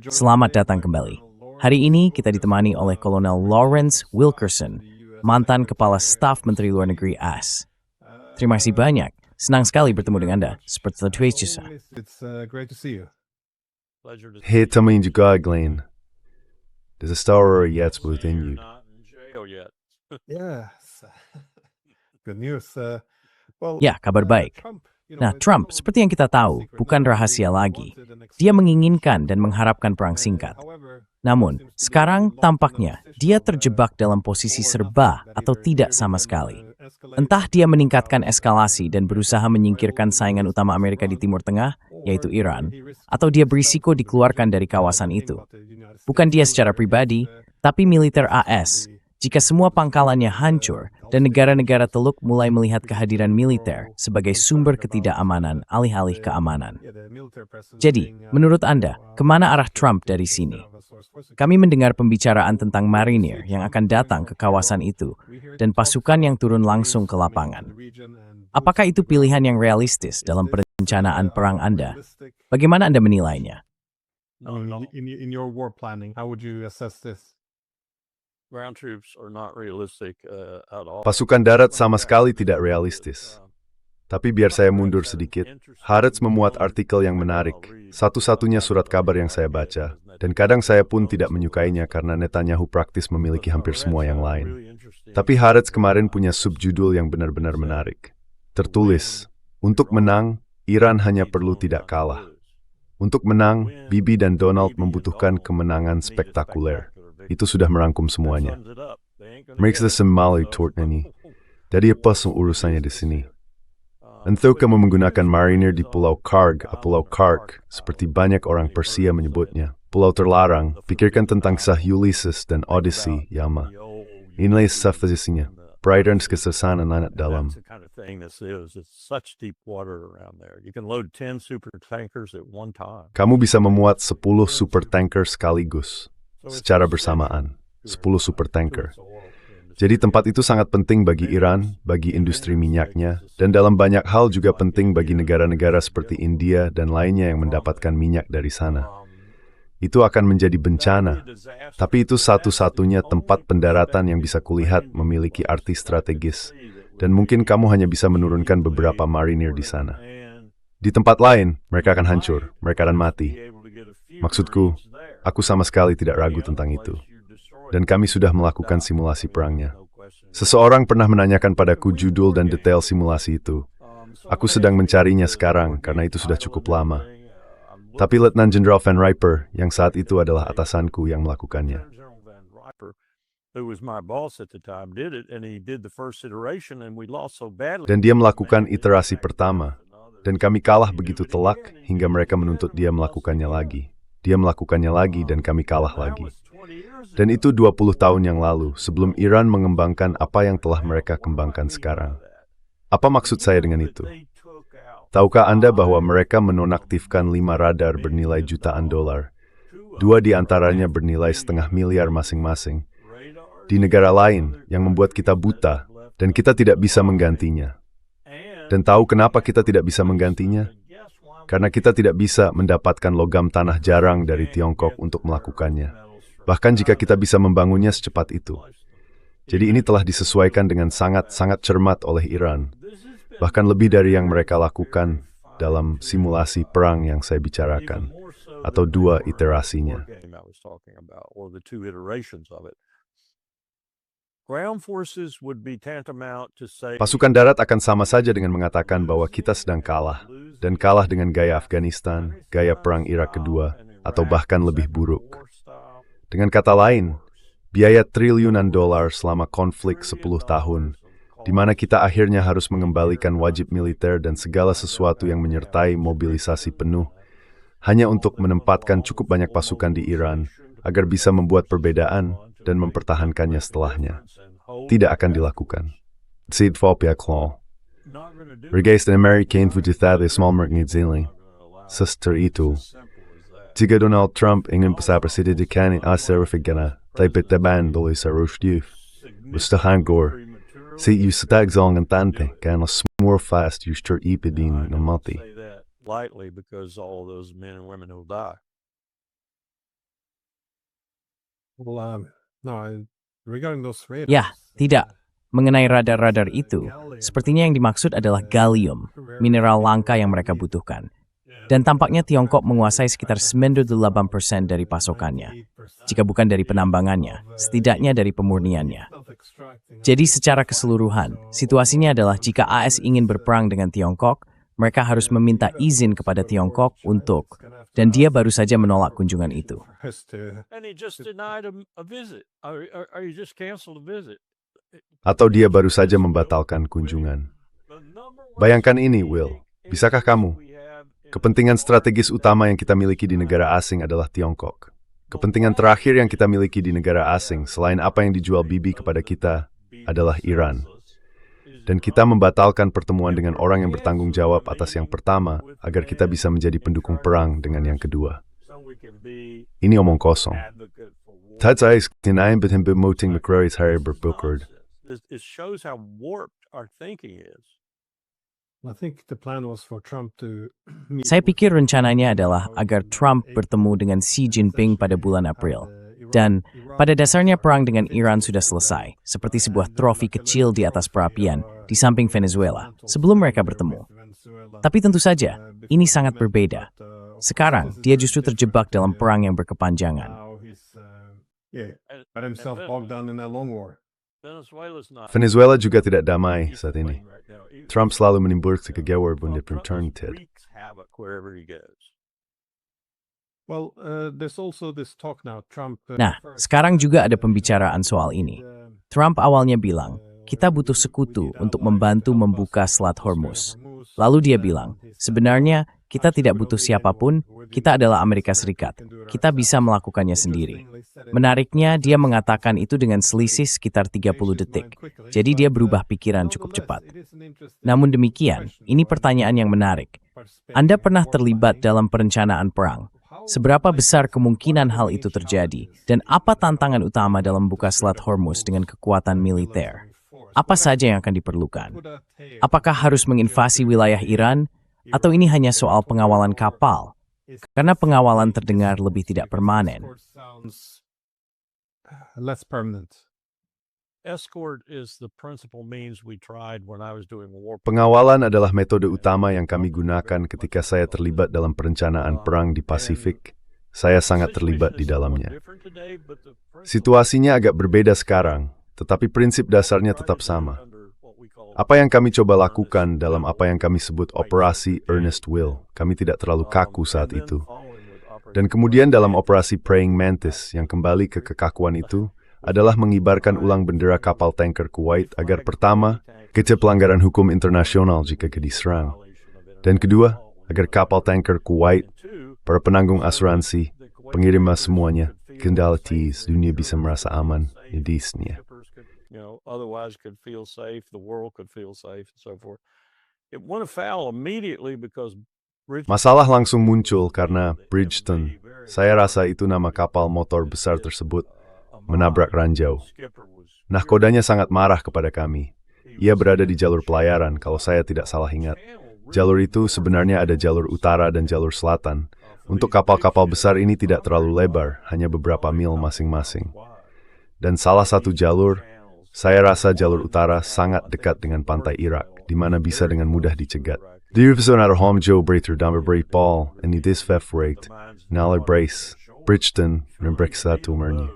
Selamat datang kembali. Hari ini kita ditemani oleh Kolonel Lawrence Wilkerson, mantan Kepala Staf Menteri Luar Negeri AS. Terima kasih banyak. Senang sekali bertemu dengan Anda. Seperti tertulis. Hej tamin juga Glenn. There's a star yet within you. Ya, kabar baik. Nah, Trump, seperti yang kita tahu, bukan rahasia lagi. Dia menginginkan dan mengharapkan perang singkat. Namun, sekarang tampaknya dia terjebak dalam posisi serba atau tidak sama sekali. Entah dia meningkatkan eskalasi dan berusaha menyingkirkan saingan utama Amerika di Timur Tengah, yaitu Iran, atau dia berisiko dikeluarkan dari kawasan itu. Bukan dia secara pribadi, tapi militer AS. Jika semua pangkalannya hancur dan negara-negara Teluk mulai melihat kehadiran militer sebagai sumber ketidakamanan alih-alih keamanan. Jadi, menurut Anda, kemana arah Trump dari sini? Kami mendengar pembicaraan tentang marinir yang akan datang ke kawasan itu dan pasukan yang turun langsung ke lapangan. Apakah itu pilihan yang realistis dalam perencanaan perang Anda? Bagaimana Anda menilainya? In your war planning, how would you assess this? Pasukan darat sama sekali tidak realistis. Tapi biar saya mundur sedikit, Haaretz memuat artikel yang menarik, satu-satunya surat kabar yang saya baca, dan kadang saya pun tidak menyukainya karena Netanyahu praktis memiliki hampir semua yang lain. Tapi Haaretz kemarin punya subjudul yang benar-benar menarik. Tertulis, untuk menang, Iran hanya perlu tidak kalah. Untuk menang, Bibi dan Donald membutuhkan kemenangan spektakuler. Itu sudah merangkum semuanya. Mereka semali tortnani. Jadi apa urusannya di sini? Entah kamu menggunakan marinir di Pulau Karg atau Pulau Kark, seperti banyak orang Persia menyebutnya. Pulau terlarang, pikirkan tentang Sah Ulysses dan Odyssey, Yama. Inilah safasinya. Perairan kesesanan anak dalam. Kamu bisa memuat 10 supertanker sekaligus. Secara bersamaan, 10 supertanker. Jadi tempat itu sangat penting bagi Iran, bagi industri minyaknya, dan dalam banyak hal juga penting bagi negara-negara seperti India dan lainnya yang mendapatkan minyak dari sana. Itu akan menjadi bencana, tapi itu satu-satunya tempat pendaratan yang bisa kulihat memiliki arti strategis, dan mungkin kamu hanya bisa menurunkan beberapa marinir di sana. Di tempat lain, mereka akan hancur, mereka akan mati. Maksudku, aku sama sekali tidak ragu tentang itu. Dan kami sudah melakukan simulasi perangnya. Seseorang pernah menanyakan padaku judul dan detail simulasi itu. Aku sedang mencarinya sekarang karena itu sudah cukup lama. Tapi Letnan Jenderal Van Riper yang saat itu adalah atasanku yang melakukannya. Dan dia melakukan iterasi pertama. Dan kami kalah begitu telak hingga mereka menuntut dia melakukannya lagi. Dia melakukannya lagi dan kami kalah lagi. Dan itu 20 tahun yang lalu, sebelum Iran mengembangkan apa yang telah mereka kembangkan sekarang. Apa maksud saya dengan itu? Tahukah Anda bahwa mereka menonaktifkan 5 radar bernilai jutaan dolar? 2 di antaranya bernilai $500 miliar masing-masing. Di negara lain yang membuat kita buta, dan kita tidak bisa menggantinya. Dan tahu kenapa kita tidak bisa menggantinya? Karena kita tidak bisa mendapatkan logam tanah jarang dari Tiongkok untuk melakukannya. Bahkan jika kita bisa membangunnya secepat itu. Jadi ini telah disesuaikan dengan sangat-sangat cermat oleh Iran. Bahkan lebih dari yang mereka lakukan dalam simulasi perang yang saya bicarakan. Atau 2 iterasinya. Pasukan darat akan sama saja dengan mengatakan bahwa kita sedang kalah. Dan kalah dengan gaya Afghanistan, gaya perang Irak kedua, atau bahkan lebih buruk. Dengan kata lain, biaya triliunan dolar selama konflik 10 tahun, di mana kita akhirnya harus mengembalikan wajib militer dan segala sesuatu yang menyertai mobilisasi penuh, hanya untuk menempatkan cukup banyak pasukan di Iran, agar bisa membuat perbedaan dan mempertahankannya setelahnya. Tidak akan dilakukan. Sid Fopia Claw. Regaist dan American Fujitade Small Merknizili. Sister itu. Jika Donald Trump ingin pesawat presiden dikanin aserifigana, tapi taban doli sarushdif. Bustahangor. Si you stag zong and tante, kan smore fast you start ipidin namati. Lightly because all those men and women who die. Well, no, regarding those radars. Ya, tidak. Mengenai radar-radar itu, sepertinya yang dimaksud adalah gallium, mineral langka yang mereka butuhkan. Dan tampaknya Tiongkok menguasai sekitar 98% dari pasokannya. Jika bukan dari penambangannya, setidaknya dari pemurniannya. Jadi secara keseluruhan, situasinya adalah jika AS ingin berperang dengan Tiongkok, mereka harus meminta izin kepada Tiongkok untuk, dan dia baru saja menolak kunjungan itu. And he just denied a visit, or you just canceled a visit. Atau dia baru saja membatalkan kunjungan. Bayangkan ini, Will. Bisakah kamu? Kepentingan strategis utama yang kita miliki di negara asing adalah Tiongkok. Kepentingan terakhir yang kita miliki di negara asing, selain apa yang dijual Bibi kepada kita, adalah Iran. Dan kita membatalkan pertemuan dengan orang yang bertanggung jawab atas yang pertama, agar kita bisa menjadi pendukung perang dengan yang kedua. Ini omong kosong. Dat is kinain betem bemoting McCrory's Harry Burbuckard. It shows how warped our thinking is. I think the plan was for Trump to meet Saya pikir rencananya adalah agar Trump bertemu dengan Xi Jinping pada bulan April. Dan pada dasarnya perang dengan Iran sudah selesai, seperti sebuah trofi kecil di atas perapian di samping Venezuela, sebelum mereka bertemu. Tapi tentu saja, ini sangat berbeda. Sekarang, dia justru terjebak dalam perang yang berkepanjangan. Now he's got himself bogged down in a long war. Venezuela's not. Venezuela juga tidak damai saat ini. Trump selalu menimbulkan kegawar bunda perintah. Wreaks havoc wherever he goes. Well, there's also this talk now. Trump. Nah, sekarang juga ada pembicaraan soal ini. Trump awalnya bilang, kita butuh sekutu untuk membantu membuka Selat Hormuz. Lalu dia bilang, sebenarnya kita tidak butuh siapapun, kita adalah Amerika Serikat. Kita bisa melakukannya sendiri. Menariknya, dia mengatakan itu dengan selisih sekitar 30 detik. Jadi dia berubah pikiran cukup cepat. Namun demikian, ini pertanyaan yang menarik. Anda pernah terlibat dalam perencanaan perang. Seberapa besar kemungkinan hal itu terjadi? Dan apa tantangan utama dalam membuka Selat Hormuz dengan kekuatan militer? Apa saja yang akan diperlukan? Apakah harus menginvasi wilayah Iran? Atau ini hanya soal pengawalan kapal? Karena pengawalan terdengar lebih tidak permanen. Less permanent. Escort is the principal means we tried when I was doing war. Pengawalan adalah metode utama yang kami gunakan ketika saya terlibat dalam perencanaan perang di Pasifik. Saya sangat terlibat di dalamnya. Situasinya agak berbeda sekarang, tetapi prinsip dasarnya tetap sama. Apa yang kami coba lakukan dalam apa yang kami sebut Operasi Earnest Will, kami tidak terlalu kaku saat itu. Dan kemudian dalam Operasi Praying Mantis yang kembali ke kekakuan itu, adalah mengibarkan ulang bendera kapal tanker Kuwait agar pertama, kecil pelanggaran hukum internasional jika diserang. Dan kedua, agar kapal tanker Kuwait, para penanggung asuransi, pengirim semuanya, kendalities, dunia bisa merasa aman, medisnya. Otherwise could feel safe, the world could feel safe, and so forth. It went afoul immediately because Masalah langsung muncul karena Bridgeton, saya rasa itu nama kapal motor besar tersebut, menabrak ranjau. Nahkodanya sangat marah kepada kami. Ia berada di jalur pelayaran, kalau saya tidak salah ingat. Jalur itu sebenarnya ada jalur utara dan jalur selatan. Untuk kapal-kapal besar ini tidak terlalu lebar, hanya beberapa mil masing-masing. Dan salah satu jalur, saya rasa jalur utara sangat dekat dengan pantai Irak, di mana bisa dengan mudah dicegat. Di episode home Joe Breither dan Bray Paul, and it is favorite, Nalar Brace, Bridgeton, dan Brexit Umerni.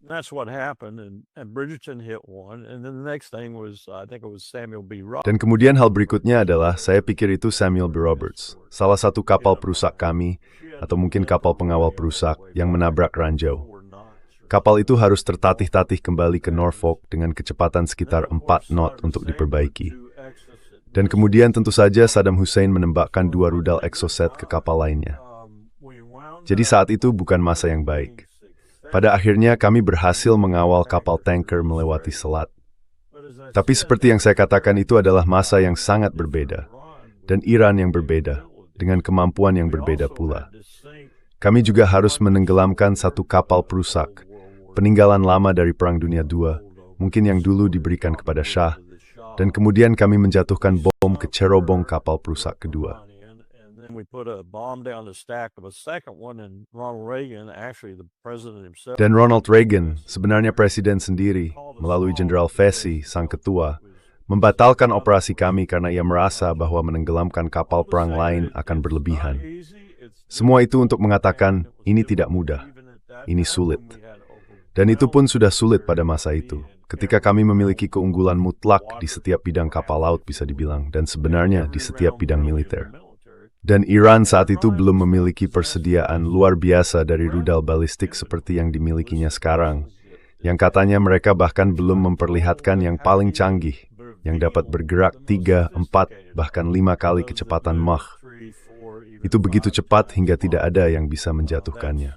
That's what happened, and Bridgerton hit one, and then the next thing was, I think it was Samuel B. Roberts. Dan kemudian hal berikutnya adalah, saya pikir itu Samuel B. Roberts, salah satu kapal perusak kami, atau mungkin kapal pengawal perusak, yang menabrak ranjau. Kapal itu harus tertatih-tatih kembali ke Norfolk dengan kecepatan sekitar 4 knot untuk diperbaiki. Dan kemudian tentu saja Saddam Hussein menembakkan 2 rudal Exocet ke kapal lainnya. Jadi saat itu bukan masa yang baik. Pada akhirnya kami berhasil mengawal kapal tanker melewati selat. Tapi seperti yang saya katakan itu adalah masa yang sangat berbeda. Dan Iran yang berbeda, dengan kemampuan yang berbeda pula. Kami juga harus menenggelamkan satu kapal perusak, peninggalan lama dari Perang Dunia II, mungkin yang dulu diberikan kepada Shah, dan kemudian kami menjatuhkan bom ke cerobong kapal perusak kedua. We put a bomb down the stack of a second one, and Ronald Reagan, actually the president himself. Dan Ronald Reagan, sebenarnya presiden sendiri, melalui Jenderal Vesey, sang ketua, membatalkan operasi kami karena ia merasa bahwa menenggelamkan kapal perang lain akan berlebihan. Semua itu untuk mengatakan, ini tidak mudah, ini sulit. Dan itu pun sudah sulit pada masa itu, ketika kami memiliki keunggulan mutlak di setiap bidang kapal laut bisa dibilang, dan sebenarnya di setiap bidang militer. Dan Iran saat itu belum memiliki persediaan luar biasa dari rudal balistik seperti yang dimilikinya sekarang, yang katanya mereka bahkan belum memperlihatkan yang paling canggih, yang dapat bergerak 3, 4, bahkan 5 kali kecepatan Mach. Itu begitu cepat hingga tidak ada yang bisa menjatuhkannya.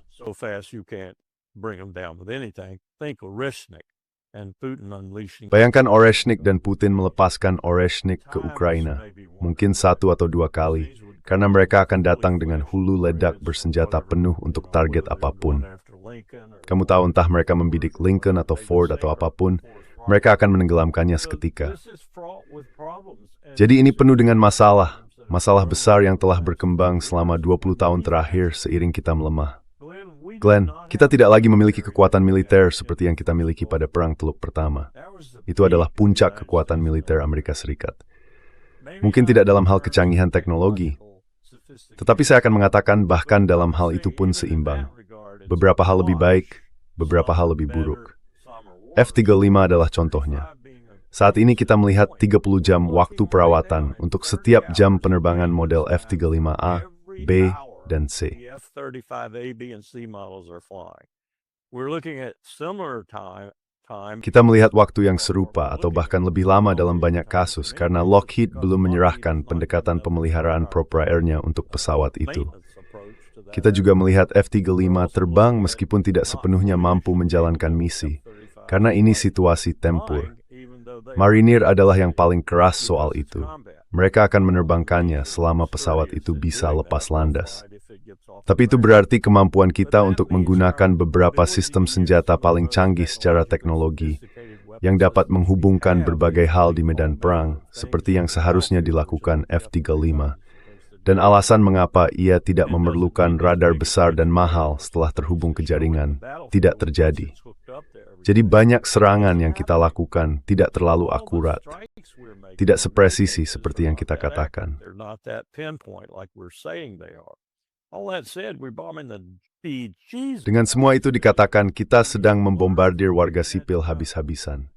Bayangkan Oreshnik dan Putin melepaskan Oreshnik ke Ukraina, mungkin 1 atau 2 kali, karena mereka akan datang dengan hulu ledak bersenjata penuh untuk target apapun. Kamu tahu, entah mereka membidik Lincoln atau Ford atau apapun, mereka akan menenggelamkannya seketika. Jadi ini penuh dengan masalah besar yang telah berkembang selama 20 tahun terakhir seiring kita melemah. Glenn, kita tidak lagi memiliki kekuatan militer seperti yang kita miliki pada Perang Teluk Pertama. Itu adalah puncak kekuatan militer Amerika Serikat. Mungkin tidak dalam hal kecanggihan teknologi, tetapi saya akan mengatakan bahkan dalam hal itu pun seimbang. Beberapa hal lebih baik, beberapa hal lebih buruk. F-35 adalah contohnya. Saat ini kita melihat 30 jam waktu perawatan untuk setiap jam penerbangan model F-35A, B, dan C. Kita melihat waktu yang serupa atau bahkan lebih lama dalam banyak kasus karena Lockheed belum menyerahkan pendekatan pemeliharaan proprietary-nya untuk pesawat itu. Kita juga melihat F-35 terbang meskipun tidak sepenuhnya mampu menjalankan misi, karena ini situasi tempur. Marinir adalah yang paling keras soal itu. Mereka akan menerbangkannya selama pesawat itu bisa lepas landas. Tapi itu berarti kemampuan kita untuk menggunakan beberapa sistem senjata paling canggih secara teknologi yang dapat menghubungkan berbagai hal di medan perang, seperti yang seharusnya dilakukan F-35. Dan alasan mengapa ia tidak memerlukan radar besar dan mahal setelah terhubung ke jaringan tidak terjadi. Jadi banyak serangan yang kita lakukan tidak terlalu akurat, tidak sepresisi seperti yang kita katakan. Dengan semua itu dikatakan kita sedang membombardir warga sipil habis-habisan.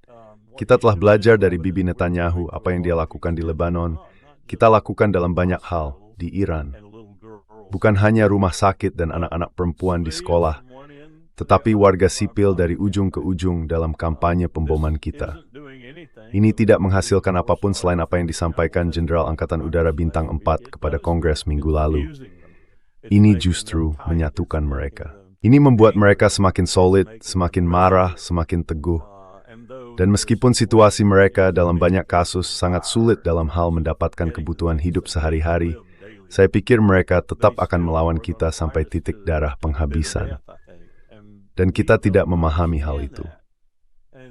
Kita telah belajar dari Bibi Netanyahu apa yang dia lakukan di Lebanon, kita lakukan dalam banyak hal di Iran. Bukan hanya rumah sakit dan anak-anak perempuan di sekolah, tetapi warga sipil dari ujung ke ujung dalam kampanye pemboman kita. Ini tidak menghasilkan apapun selain apa yang disampaikan Jenderal Angkatan Udara Bintang 4 kepada Kongres minggu lalu. Ini justru menyatukan mereka. Ini membuat mereka semakin solid, semakin marah, semakin teguh. Dan meskipun situasi mereka dalam banyak kasus sangat sulit dalam hal mendapatkan kebutuhan hidup sehari-hari, saya pikir mereka tetap akan melawan kita sampai titik darah penghabisan. Dan kita tidak memahami hal itu.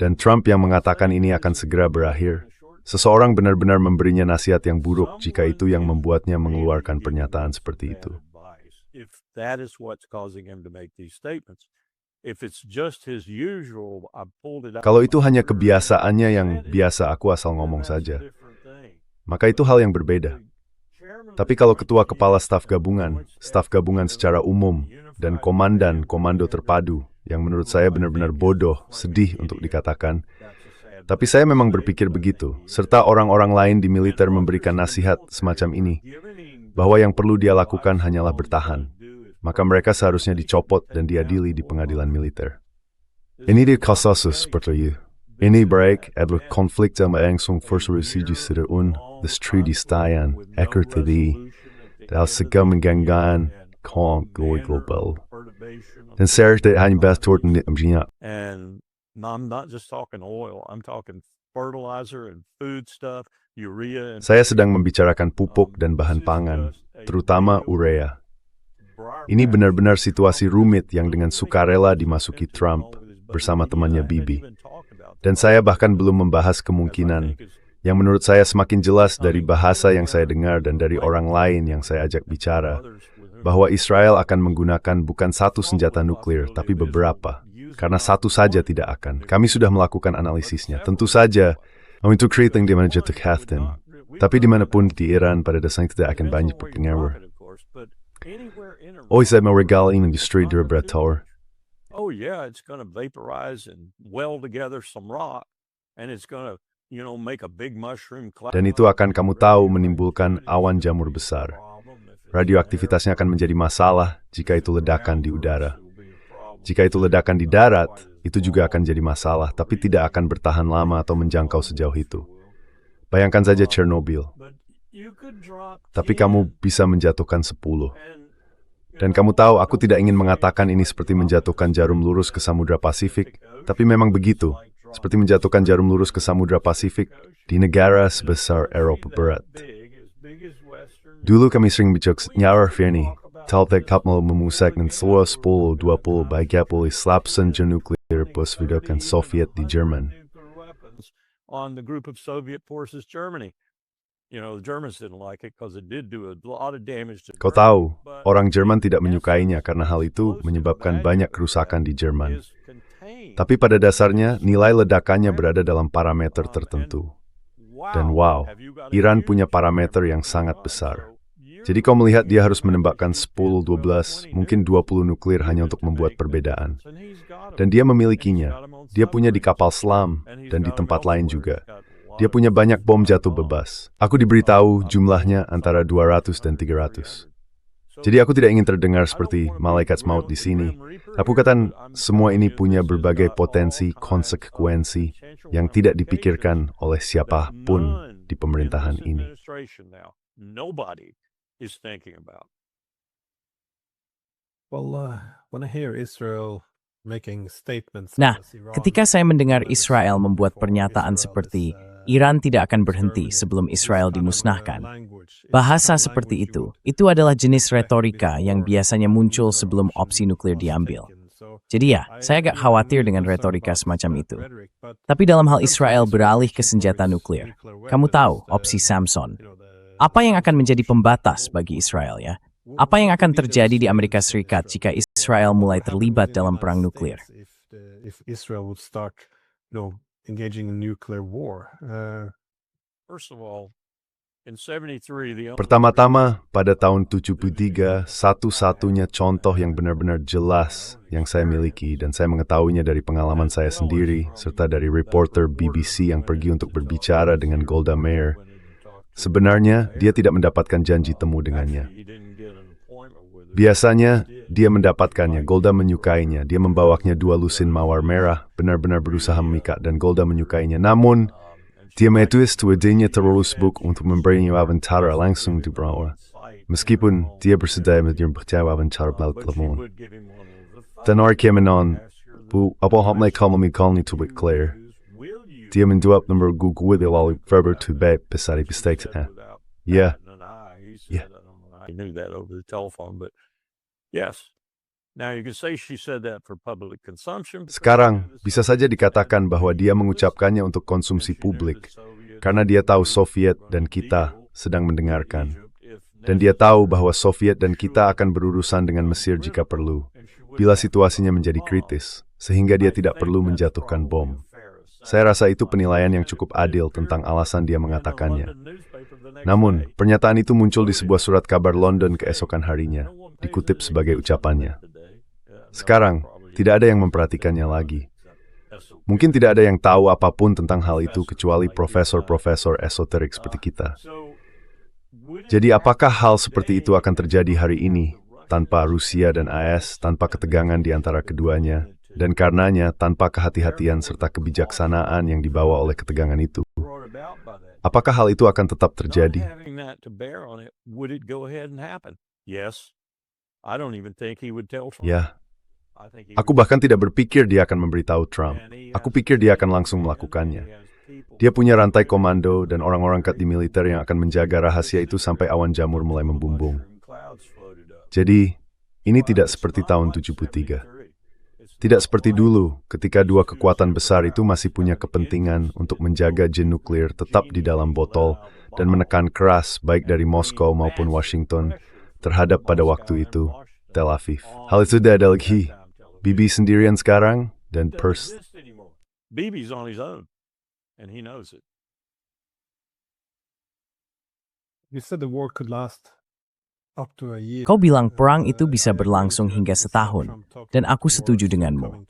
Dan Trump yang mengatakan ini akan segera berakhir, seseorang benar-benar memberinya nasihat yang buruk jika itu yang membuatnya mengeluarkan pernyataan seperti itu. Kalau itu hanya kebiasaannya yang biasa aku asal ngomong saja, maka itu hal yang berbeda. Tapi kalau ketua kepala staf gabungan secara umum, dan komandan komando terpadu, yang menurut saya benar-benar bodoh, sedih untuk dikatakan. Tapi saya memang berpikir begitu, serta orang-orang lain di militer memberikan nasihat semacam ini, bahwa yang perlu dia lakukan hanyalah bertahan. Maka mereka seharusnya dicopot dan diadili di pengadilan militer. Ini dia kasus seperti itu. Ini baik adalah konflik yang berlangsung forsurusi seruun, destridistayan, ekor tadi, dalam segala mengganggan, global. Dan saya tidak hanya bahas turun minyak. And I'm not just talking oil, I'm talking fertilizer and food stuff, urea. Saya sedang membicarakan pupuk dan bahan pangan, terutama urea. Ini benar-benar situasi rumit yang dengan sukarela dimasuki Trump bersama temannya Bibi. Dan saya bahkan belum membahas kemungkinan yang menurut saya semakin jelas dari bahasa yang saya dengar dan dari orang lain yang saya ajak bicara, bahwa Israel akan menggunakan bukan satu senjata nuklir, tapi beberapa. Karena satu saja tidak akan. Kami sudah melakukan analisisnya. Tentu saja, untuk kriting di mana jatuh Khathtin. Tapi dimanapun di Iran, pada dasarnya tidak akan banyak berpengaruh. Saya mau regal industri derberator. Oh yeah, it's going to vaporize and weld together some rock, and it's going to, make a big mushroom cloud. Dan itu akan kamu tahu menimbulkan awan jamur besar. Radioaktivitasnya akan menjadi masalah jika itu ledakan di udara. Jika itu ledakan di darat, itu juga akan jadi masalah, tapi tidak akan bertahan lama atau menjangkau sejauh itu. Bayangkan saja Chernobyl. Tapi kamu bisa menjatuhkan 10. Dan kamu tahu, aku tidak ingin mengatakan ini seperti menjatuhkan jarum lurus ke Samudra Pasifik, tapi memang begitu. Seperti menjatuhkan jarum lurus ke Samudra Pasifik di negara sebesar Eropa Barat. Dulu kami sering bicara nyawa Firni, Taltek Kapmal memusak dan seluruh 10-20 bagapul slapsen nuklir posvidokan Soviet di Jerman. On the group of Soviet forces Germany. The Germans didn't like it because it did do a lot of damage to. Kau tahu, orang Jerman tidak menyukainya karena hal itu menyebabkan banyak kerusakan di Jerman. Tapi pada dasarnya, nilai ledakannya berada dalam parameter tertentu. Dan wow, Iran punya parameter yang sangat besar. Jadi kau melihat dia harus menembakkan 10, 12, mungkin 20 nuklir hanya untuk membuat perbedaan. Dan dia memilikinya. Dia punya di kapal selam dan di tempat lain juga. Dia punya banyak bom jatuh bebas. Aku diberitahu jumlahnya antara 200 dan 300. Jadi aku tidak ingin terdengar seperti malaikat maut di sini. Aku katakan semua ini punya berbagai potensi, konsekuensi yang tidak dipikirkan oleh siapapun di pemerintahan ini. Is thinking about. Well, when I hear Israel making statements. Nah, ketika saya mendengar Israel membuat pernyataan seperti Iran tidak akan berhenti sebelum Israel dimusnahkan, bahasa seperti itu adalah jenis retorika yang biasanya muncul sebelum opsi nuklir diambil. Jadi ya, saya agak khawatir dengan retorika semacam itu. Tapi dalam hal Israel beralih ke senjata nuklir, kamu tahu opsi Samson. Apa yang akan menjadi pembatas bagi Israel ya? Apa yang akan terjadi di Amerika Serikat jika Israel mulai terlibat dalam perang nuklir? If Israel would start, engaging in nuclear war. First of all, in 73, Pertama-tama, pada tahun 73, satu-satunya contoh yang benar-benar jelas yang saya miliki, dan saya mengetahuinya dari pengalaman saya sendiri, serta dari reporter BBC yang pergi untuk berbicara dengan Golda Meir. Sebenarnya, dia tidak mendapatkan janji temu dengannya. Biasanya, dia mendapatkannya. Golda menyukainya. Dia membawanya 2 lusin mawar merah, benar-benar berusaha memikat, dan Golda menyukainya. Namun, dia menulis tuadanya terlalu sibuk untuk memberinya wawancara langsung di bawah. Meskipun, dia bersedia menerima wawancara melalui telepon. Dan orang kemenon, Bu, apa hal kamu mengalami tubuh Claire? Dia menjawab nomor Google lalu verber to bet besar mistake. Yeah. I knew that over the telephone, but yes. Now you can say she said that for public consumption. Sekarang, bisa saja dikatakan bahwa dia mengucapkannya untuk konsumsi publik, karena dia tahu Soviet dan kita sedang mendengarkan. Dan dia tahu bahwa Soviet dan kita akan berurusan dengan Mesir jika perlu, bila situasinya menjadi kritis, sehingga dia tidak perlu menjatuhkan bom. Saya rasa itu penilaian yang cukup adil tentang alasan dia mengatakannya. Namun, pernyataan itu muncul di sebuah surat kabar London keesokan harinya, dikutip sebagai ucapannya. Sekarang, tidak ada yang memperhatikannya lagi. Mungkin tidak ada yang tahu apapun tentang hal itu kecuali profesor-profesor esoterik seperti kita. Jadi apakah hal seperti itu akan terjadi hari ini, tanpa Rusia dan AS, tanpa ketegangan di antara keduanya, dan karenanya tanpa kehati-hatian serta kebijaksanaan yang dibawa oleh ketegangan itu? Apakah hal itu akan tetap terjadi? Ya, aku bahkan tidak berpikir dia akan memberitahu Trump. Aku pikir dia akan langsung melakukannya. Dia punya rantai komando dan orang-orang kat di militer yang akan menjaga rahasia itu sampai awan jamur mulai membumbung. Jadi, ini tidak seperti tahun 73. Tidak seperti dulu, ketika dua kekuatan besar itu masih punya kepentingan untuk menjaga jin nuklir tetap di dalam botol dan menekan keras baik dari Moskow maupun Washington terhadap pada waktu itu Tel Aviv. Hal itu tidak ada lagi. Bibi sendirian sekarang dan pers. Bibi's on his own, and he knows it. You said the war could last up to a year. Kau bilang perang itu bisa berlangsung hingga setahun, dan aku setuju denganmu.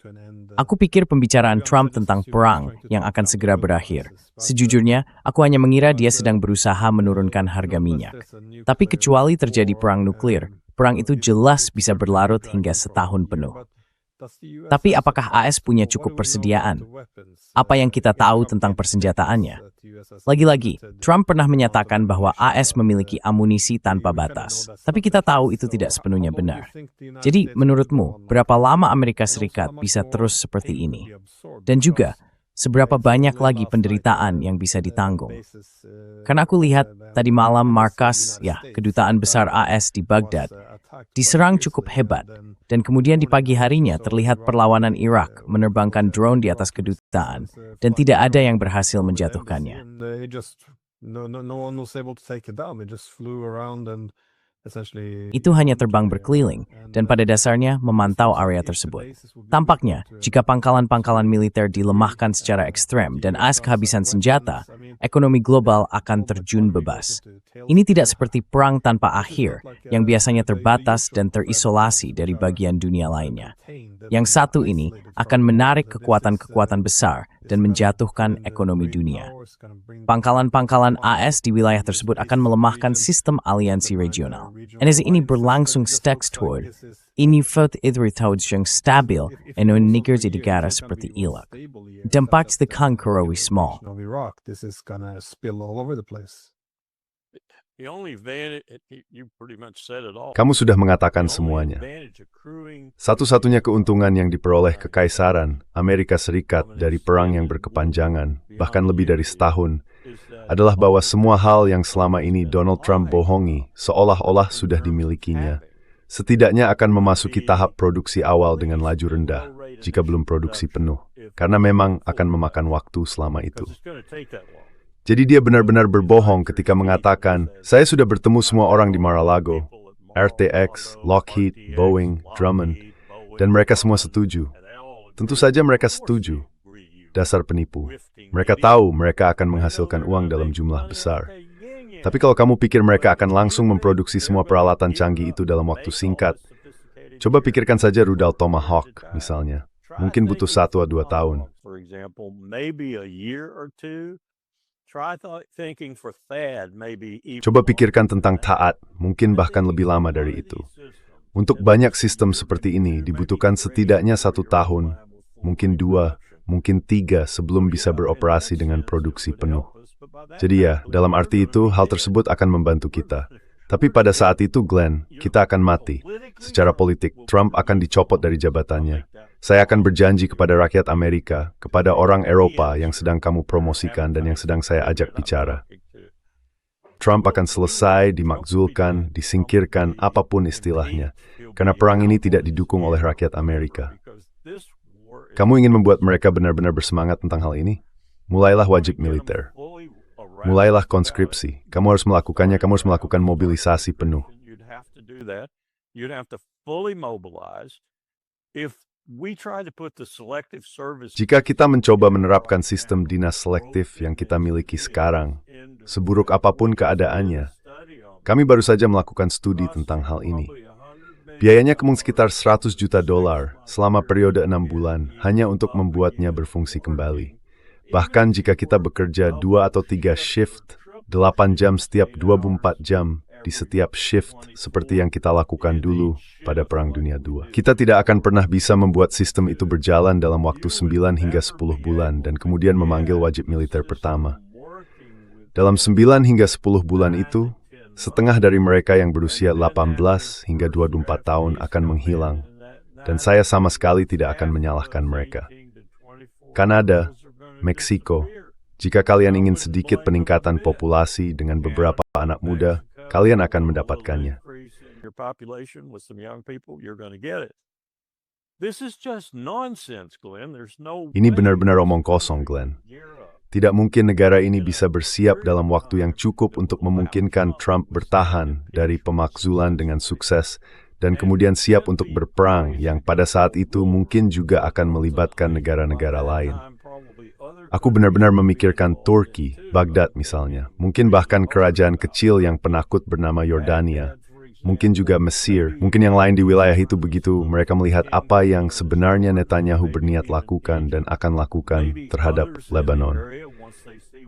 Aku pikir pembicaraan Trump tentang perang yang akan segera berakhir. Sejujurnya, aku hanya mengira dia sedang berusaha menurunkan harga minyak. Tapi kecuali terjadi perang nuklir, perang itu jelas bisa berlarut hingga setahun penuh. Tapi apakah AS punya cukup persediaan? Apa yang kita tahu tentang persenjataannya? Lagi-lagi, Trump pernah menyatakan bahwa AS memiliki amunisi tanpa batas. Tapi kita tahu itu tidak sepenuhnya benar. Jadi, menurutmu, berapa lama Amerika Serikat bisa terus seperti ini? Dan juga, seberapa banyak lagi penderitaan yang bisa ditanggung? Karena aku lihat tadi malam markas, kedutaan besar AS di Baghdad, diserang cukup hebat, dan kemudian di pagi harinya terlihat perlawanan Irak menerbangkan drone di atas kedutaan, dan tidak ada yang berhasil menjatuhkannya. Itu hanya terbang berkeliling, dan pada dasarnya memantau area tersebut. Tampaknya, jika pangkalan-pangkalan militer dilemahkan secara ekstrem dan AS kehabisan senjata, ekonomi global akan terjun bebas. Ini tidak seperti perang tanpa akhir, yang biasanya terbatas dan terisolasi dari bagian dunia lainnya. Yang satu ini akan menarik kekuatan-kekuatan besar dan menjatuhkan ekonomi dunia. Pangkalan-pangkalan AS di wilayah tersebut akan melemahkan sistem aliansi regional. En as ini berlangsung stextwoord, ini vote idritouds yang stabil en negara di negara seperti Irak. Dampak the Kankarawi small. Kamu sudah mengatakan semuanya. Satu-satunya keuntungan yang diperoleh Kekaisaran Amerika Serikat dari perang yang berkepanjangan, bahkan lebih dari setahun, adalah bahwa semua hal yang selama ini Donald Trump bohongi seolah-olah sudah dimilikinya, setidaknya akan memasuki tahap produksi awal dengan laju rendah, jika belum produksi penuh, karena memang akan memakan waktu selama itu. Jadi dia benar-benar berbohong ketika mengatakan, saya sudah bertemu semua orang di Mar-a-Lago, RTX, Lockheed, Boeing, Drummond, dan mereka semua setuju. Tentu saja mereka setuju. Dasar penipu. Mereka tahu mereka akan menghasilkan uang dalam jumlah besar. Tapi kalau kamu pikir mereka akan langsung memproduksi semua peralatan canggih itu dalam waktu singkat, coba pikirkan saja rudal Tomahawk, misalnya. Mungkin butuh 1 atau 2 tahun. Coba pikirkan tentang Taat, mungkin bahkan lebih lama dari itu. Untuk banyak sistem seperti ini dibutuhkan setidaknya 1 tahun, mungkin 2, mungkin 3 sebelum bisa beroperasi dengan produksi penuh. Jadi ya, dalam arti itu hal tersebut akan membantu kita. Tapi pada saat itu, Glenn, kita akan mati. Secara politik, Trump akan dicopot dari jabatannya. Saya akan berjanji kepada rakyat Amerika, kepada orang Eropa yang sedang kamu promosikan dan yang sedang saya ajak bicara. Trump akan selesai, dimakzulkan, disingkirkan, apapun istilahnya, karena perang ini tidak didukung oleh rakyat Amerika. Kamu ingin membuat mereka benar-benar bersemangat tentang hal ini? Mulailah wajib militer. Mulailah konskripsi. Kamu harus melakukannya, kamu harus melakukan mobilisasi penuh. Jika kita mencoba menerapkan sistem dinas selektif yang kita miliki sekarang, seburuk apapun keadaannya, kami baru saja melakukan studi tentang hal ini. Biayanya kemungkinan sekitar $100 juta selama periode 6 bulan hanya untuk membuatnya berfungsi kembali. Bahkan jika kita bekerja 2 atau 3 shift, 8 jam setiap 24 jam di setiap shift seperti yang kita lakukan dulu pada Perang Dunia II. Kita tidak akan pernah bisa membuat sistem itu berjalan dalam waktu 9 hingga 10 bulan dan kemudian memanggil wajib militer pertama. Dalam 9 hingga 10 bulan itu, setengah dari mereka yang berusia 18 hingga 24 tahun akan menghilang, dan saya sama sekali tidak akan menyalahkan mereka. Kanada, Meksiko, jika kalian ingin sedikit peningkatan populasi dengan beberapa anak muda, kalian akan mendapatkannya. This is just nonsense, Glenn. There's no Ini way benar-benar omong kosong, Glenn. gear up. Tidak mungkin negara ini bisa bersiap dalam waktu yang cukup untuk memungkinkan Trump bertahan dari pemakzulan dengan sukses dan kemudian siap untuk berperang yang pada saat itu mungkin juga akan melibatkan negara-negara lain. Aku benar-benar memikirkan Turki, Baghdad misalnya, mungkin bahkan kerajaan kecil yang penakut bernama Yordania, mungkin juga Mesir, mungkin yang lain di wilayah itu begitu mereka melihat apa yang sebenarnya Netanyahu berniat lakukan dan akan lakukan terhadap Lebanon.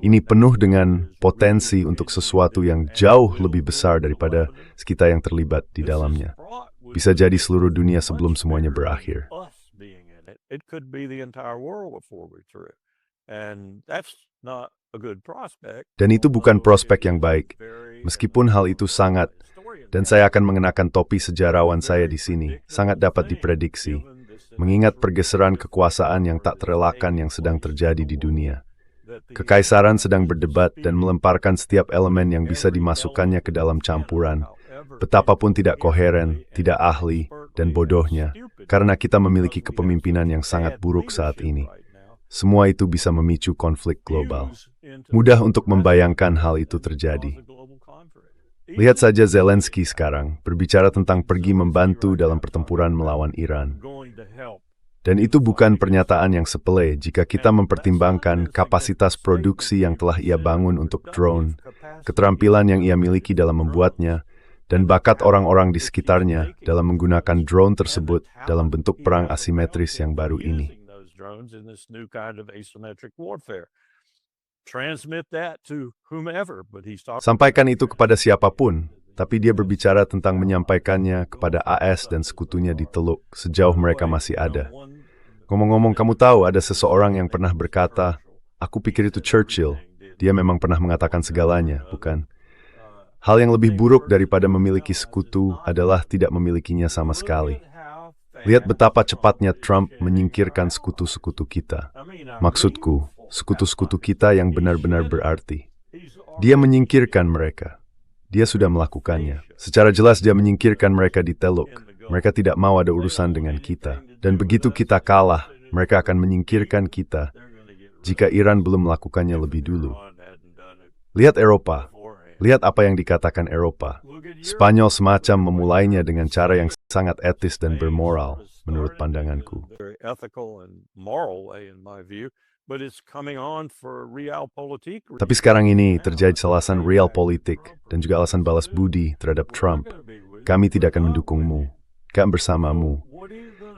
Ini penuh dengan potensi untuk sesuatu yang jauh lebih besar daripada kita yang terlibat di dalamnya. Bisa jadi seluruh dunia sebelum semuanya berakhir. It could be the entire world before we're through. And that's not a good prospect. Dan itu bukan prospek yang baik, meskipun hal itu sangat, dan saya akan mengenakan topi sejarawan saya di sini, sangat dapat diprediksi, mengingat pergeseran kekuasaan yang tak terelakkan yang sedang terjadi di dunia. Kekaisaran sedang berdebat dan melemparkan setiap elemen yang bisa dimasukkannya ke dalam campuran, betapapun tidak koheren, tidak ahli, dan bodohnya, karena kita memiliki kepemimpinan yang sangat buruk saat ini. Semua itu bisa memicu konflik global. Mudah untuk membayangkan hal itu terjadi. Lihat saja Zelensky sekarang berbicara tentang pergi membantu dalam pertempuran melawan Iran. Dan itu bukan pernyataan yang sepele jika kita mempertimbangkan kapasitas produksi yang telah ia bangun untuk drone, keterampilan yang ia miliki dalam membuatnya, dan bakat orang-orang di sekitarnya dalam menggunakan drone tersebut dalam bentuk perang asimetris yang baru ini. Sampaikan itu kepada siapapun, tapi dia berbicara tentang menyampaikannya kepada AS dan sekutunya di Teluk sejauh mereka masih ada. Ngomong-ngomong, kamu tahu ada seseorang yang pernah berkata, aku pikir itu Churchill, dia memang pernah mengatakan segalanya, bukan? Hal yang lebih buruk daripada memiliki sekutu adalah tidak memilikinya sama sekali. Lihat betapa cepatnya Trump menyingkirkan sekutu-sekutu kita. Maksudku, sekutu-sekutu kita yang benar-benar berarti. Dia menyingkirkan mereka. Dia sudah melakukannya. Secara jelas dia menyingkirkan mereka di Teluk. Mereka tidak mau ada urusan dengan kita. Dan begitu kita kalah, mereka akan menyingkirkan kita jika Iran belum melakukannya lebih dulu. Lihat Eropa. Lihat apa yang dikatakan Eropa. Spanyol semacam memulainya dengan cara yang sangat etis dan bermoral, menurut pandanganku. Tapi sekarang ini terjadi alasan realpolitik dan juga alasan balas budi terhadap Trump. Kami tidak akan mendukungmu. Kami bersamamu.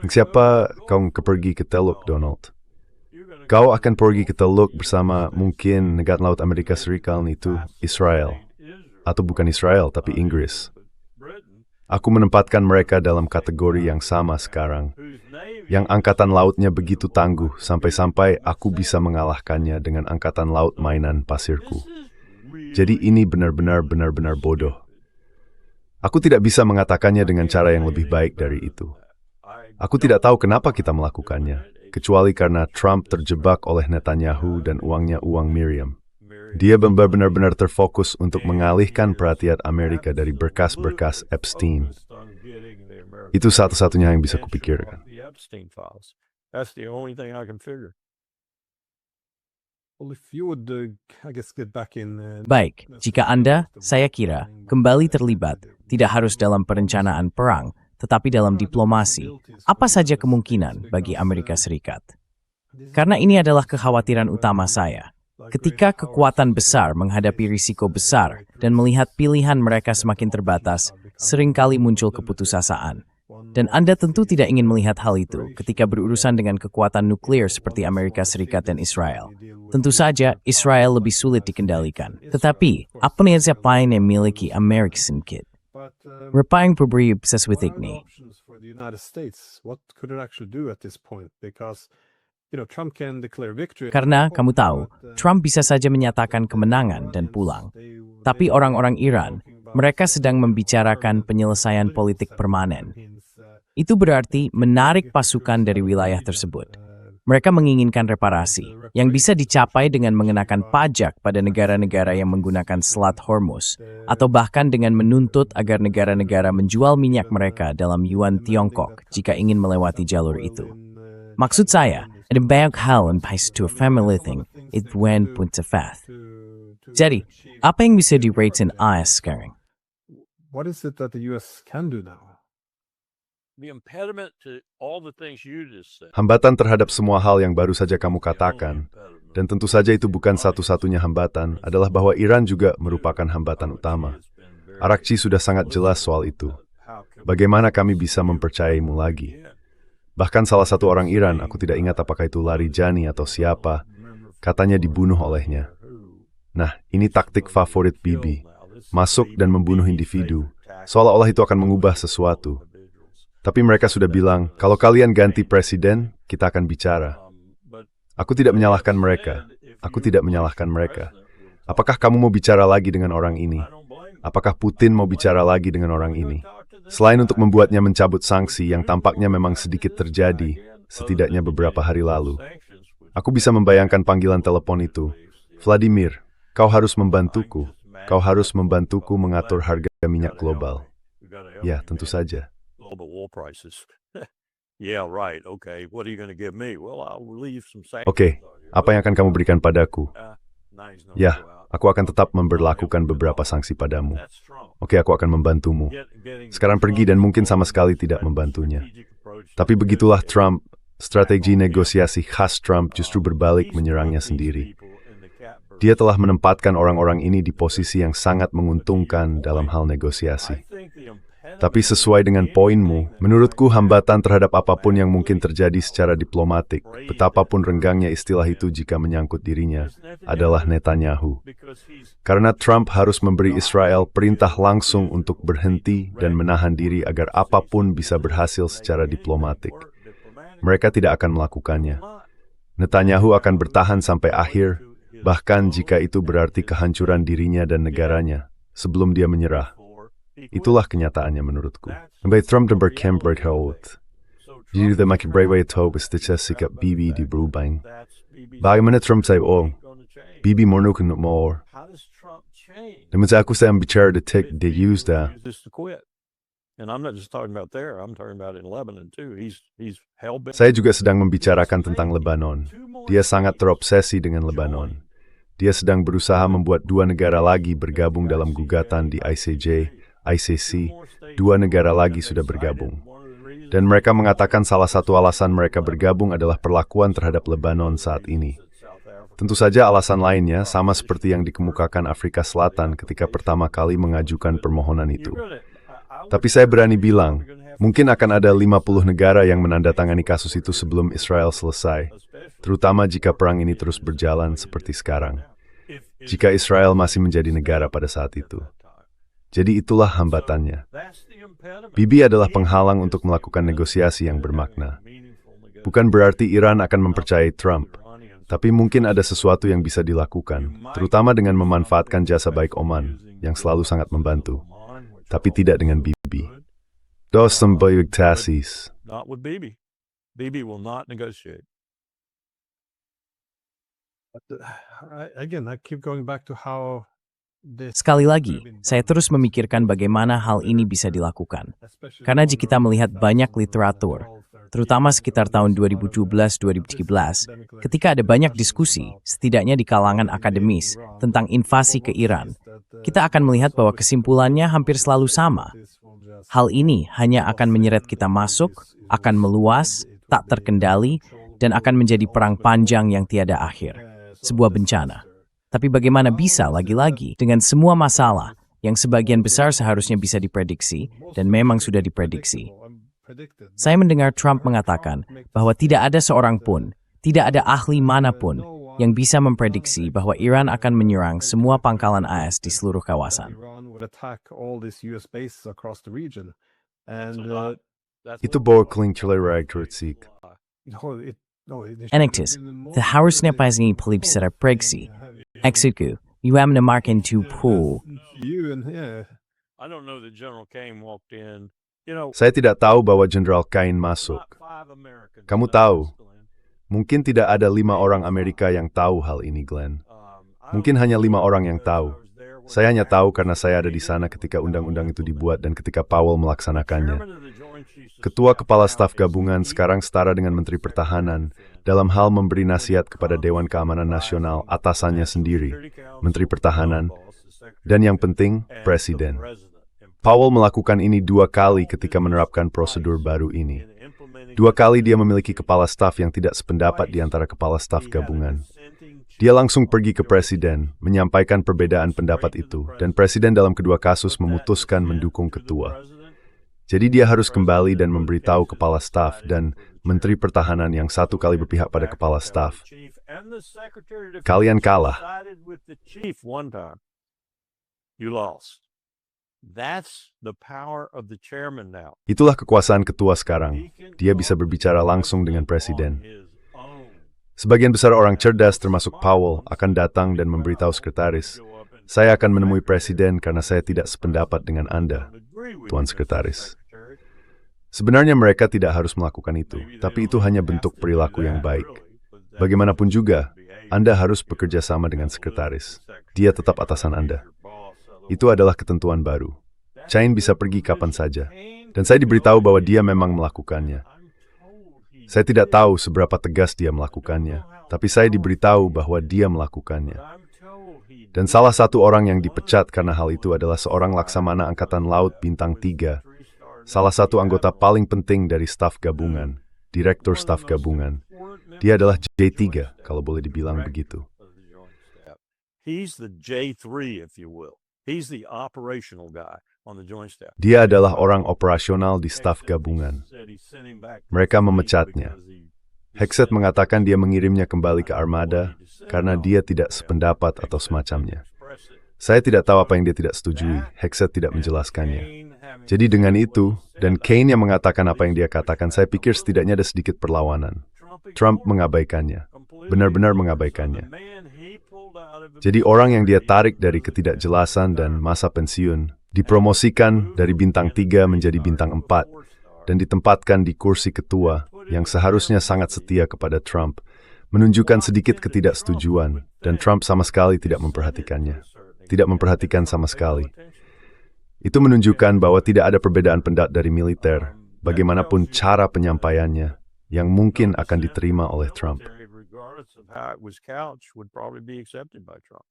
Siapa kau pergi ke Teluk, Donald? Kau akan pergi ke Teluk bersama mungkin negara laut Amerika Serikat itu Israel. Atau bukan Israel, tapi Inggris. Aku menempatkan mereka dalam kategori yang sama sekarang, yang angkatan lautnya begitu tangguh sampai-sampai aku bisa mengalahkannya dengan angkatan laut mainan pasirku. Jadi ini benar-benar bodoh. Aku tidak bisa mengatakannya dengan cara yang lebih baik dari itu. Aku tidak tahu kenapa kita melakukannya, kecuali karena Trump terjebak oleh Netanyahu dan uangnya uang Miriam. Dia benar-benar terfokus untuk mengalihkan perhatian Amerika dari berkas-berkas Epstein. Itu satu-satunya yang bisa kupikirkan. Baik, jika Anda, saya kira, kembali terlibat, tidak harus dalam perencanaan perang, tetapi dalam diplomasi, apa saja kemungkinan bagi Amerika Serikat? Karena ini adalah kekhawatiran utama saya. Ketika kekuatan besar menghadapi risiko besar dan melihat pilihan mereka semakin terbatas, seringkali muncul keputusasaan. Dan Anda tentu tidak ingin melihat hal itu ketika berurusan dengan kekuatan nuklir seperti Amerika Serikat dan Israel. Tentu saja, Israel lebih sulit dikendalikan. Tetapi, apa yang siapa yang memiliki Amerika Serikat? Apa yang memberi obsesi ini? Karena kamu tahu, Trump bisa saja menyatakan kemenangan dan pulang. Tapi orang-orang Iran, mereka sedang membicarakan penyelesaian politik permanen. Itu berarti menarik pasukan dari wilayah tersebut. Mereka menginginkan reparasi yang bisa dicapai dengan mengenakan pajak pada negara-negara yang menggunakan Selat Hormuz, atau bahkan dengan menuntut agar negara-negara menjual minyak mereka dalam yuan Tiongkok jika ingin melewati jalur itu. Maksud saya, ada banyak hal yang to a family thing, it went punca fath. Jadi, apa yang bisa di-rate AS sekarang? What is it that the US can do now? The impediment to all the things you just said. Hambatan terhadap semua hal yang baru saja kamu katakan, dan tentu saja itu bukan satu-satunya hambatan, adalah bahwa Iran juga merupakan hambatan utama. Arakci sudah sangat jelas soal itu. Bagaimana kami bisa mempercayaimu lagi? Bahkan salah satu orang Iran, aku tidak ingat apakah itu Larijani atau siapa, katanya dibunuh olehnya. Nah, ini taktik favorit Bibi. Masuk dan membunuh individu, seolah-olah itu akan mengubah sesuatu. Tapi mereka sudah bilang, kalau kalian ganti presiden, kita akan bicara. Aku tidak menyalahkan mereka. Aku tidak menyalahkan mereka. Apakah kamu mau bicara lagi dengan orang ini? Apakah Putin mau bicara lagi dengan orang ini? Selain untuk membuatnya mencabut sanksi yang tampaknya memang sedikit terjadi, setidaknya beberapa hari lalu. Aku bisa membayangkan panggilan telepon itu. Vladimir, kau harus membantuku. Kau harus membantuku mengatur harga minyak global. Ya, tentu saja. Global oil prices. Yeah, right. Okay. What are you going to give me? Well, I'll relieve some sanctions. Oke, apa yang akan kamu berikan padaku? Ya, aku akan tetap memberlakukan beberapa sanksi padamu. Oke, aku akan membantumu. Sekarang pergi dan mungkin sama sekali tidak membantunya. Tapi begitulah Trump. Strategi negosiasi khas Trump justru berbalik menyerangnya sendiri. Dia telah menempatkan orang-orang ini di posisi yang sangat menguntungkan dalam hal negosiasi. Tapi sesuai dengan poinmu, menurutku hambatan terhadap apapun yang mungkin terjadi secara diplomatik, betapapun renggangnya istilah itu jika menyangkut dirinya, adalah Netanyahu. Karena Trump harus memberi Israel perintah langsung untuk berhenti dan menahan diri agar apapun bisa berhasil secara diplomatik. Mereka tidak akan melakukannya. Netanyahu akan bertahan sampai akhir, bahkan jika itu berarti kehancuran dirinya dan negaranya, sebelum dia menyerah. Itulah kenyataannya menurutku. Bij Trump dan berkembang houdt. Jadi dat maakt breedway toe bestitjes sikap Bibi di berubah. Bagaimana Trump zei Bibi mornuken nog more. Dan met aku saya bicara detik de use da. And I'm not just talking about there. I'm talking about in Lebanon too. He's hell-bent. Saya juga sedang membicarakan tentang Lebanon. Dia sangat terobsesi dengan Lebanon. Dia sedang berusaha membuat dua negara lagi bergabung dalam gugatan di ICJ. ICC, dua negara lagi sudah bergabung. Dan mereka mengatakan salah satu alasan mereka bergabung adalah perlakuan terhadap Lebanon saat ini. Tentu saja alasan lainnya sama seperti yang dikemukakan Afrika Selatan ketika pertama kali mengajukan permohonan itu. Tapi saya berani bilang, mungkin akan ada 50 negara yang menandatangani kasus itu sebelum Israel selesai, terutama jika perang ini terus berjalan seperti sekarang. Jika Israel masih menjadi negara pada saat itu. Jadi itulah hambatannya. Bibi adalah penghalang untuk melakukan negosiasi yang bermakna. Bukan berarti Iran akan mempercayai Trump, tapi mungkin ada sesuatu yang bisa dilakukan, terutama dengan memanfaatkan jasa baik Oman, yang selalu sangat membantu, tapi tidak dengan Bibi. Dos sembayug tasis. Not with Bibi. Bibi will not negotiate. Again, I keep going back to how Sekali lagi, saya terus memikirkan bagaimana hal ini bisa dilakukan. Karena jika kita melihat banyak literatur, terutama sekitar tahun 2012-2013, ketika ada banyak diskusi, setidaknya di kalangan akademis, tentang invasi ke Iran, kita akan melihat bahwa kesimpulannya hampir selalu sama. Hal ini hanya akan menyeret kita masuk, akan meluas, tak terkendali, dan akan menjadi perang panjang yang tiada akhir. Sebuah bencana. Tapi bagaimana bisa lagi-lagi dengan semua masalah yang sebagian besar seharusnya bisa diprediksi dan memang sudah diprediksi. Saya mendengar Trump mengatakan bahwa tidak ada seorang pun, tidak ada ahli manapun yang bisa memprediksi bahwa Iran akan menyerang semua pangkalan AS di seluruh kawasan. Itu bahwa kelincaran kritik. Enektis, the harusnya pasang pelip secara prediksi. Exeku, UM na markin to pool. I don't know that General Kane walked in. You know, Saya tidak tahu bahwa Jenderal Kain masuk. Kamu tahu, Mungkin tidak ada 5 orang Amerika yang tahu hal ini, Glenn. Mungkin hanya 5 orang yang tahu. Saya hanya tahu karena saya ada di sana ketika undang-undang itu dibuat dan ketika Powell melaksanakannya. Ketua Kepala Staf Gabungan sekarang setara dengan Menteri Pertahanan dalam hal memberi nasihat kepada Dewan Keamanan Nasional atasannya sendiri, Menteri Pertahanan, dan yang penting, Presiden. Powell melakukan ini 2 kali ketika menerapkan prosedur baru ini. 2 kali dia memiliki kepala staf yang tidak sependapat di antara kepala staf gabungan. Dia langsung pergi ke Presiden, menyampaikan perbedaan pendapat itu, dan Presiden dalam kedua kasus memutuskan mendukung ketua. Jadi dia harus kembali dan memberitahu kepala staf dan Menteri Pertahanan yang 1 kali berpihak pada kepala staf. Kalian kalah. Itulah kekuasaan ketua sekarang. Dia bisa berbicara langsung dengan Presiden. Sebagian besar orang cerdas termasuk Powell akan datang dan memberitahu sekretaris, saya akan menemui Presiden karena saya tidak sependapat dengan Anda, Tuan Sekretaris. Sebenarnya mereka tidak harus melakukan itu, tapi itu hanya bentuk perilaku yang baik. Bagaimanapun juga, Anda harus bekerja sama dengan sekretaris. Dia tetap atasan Anda. Itu adalah ketentuan baru. Chain bisa pergi kapan saja. Dan saya diberitahu bahwa dia memang melakukannya. Saya tidak tahu seberapa tegas dia melakukannya, tapi saya diberitahu bahwa dia melakukannya. Dan salah satu orang yang dipecat karena hal itu adalah seorang laksamana Angkatan Laut Bintang 3, salah satu anggota paling penting dari staf gabungan, Direktur Staf Gabungan. Dia adalah J3, kalau boleh dibilang begitu. He's the J3, if you will. He's the operational guy on the Joint Staff. Dia adalah orang operasional di staf gabungan. Mereka memecatnya. Hegseth mengatakan dia mengirimnya kembali ke armada karena dia tidak sependapat atau semacamnya. Saya tidak tahu apa yang dia tidak setujui. Hegseth tidak menjelaskannya. Jadi dengan itu, dan Kaine yang mengatakan apa yang dia katakan, saya pikir setidaknya ada sedikit perlawanan. Trump mengabaikannya. Benar-benar mengabaikannya. Jadi orang yang dia tarik dari ketidakjelasan dan masa pensiun, dipromosikan dari bintang 3 menjadi bintang 4, dan ditempatkan di kursi ketua yang seharusnya sangat setia kepada Trump, menunjukkan sedikit ketidaksetujuan, dan Trump sama sekali tidak memperhatikannya. Tidak memperhatikan sama sekali. Itu menunjukkan bahwa tidak ada perbedaan pendapat dari militer, bagaimanapun cara penyampaiannya, yang mungkin akan diterima oleh Trump. How it was couched would probably be accepted by Trump.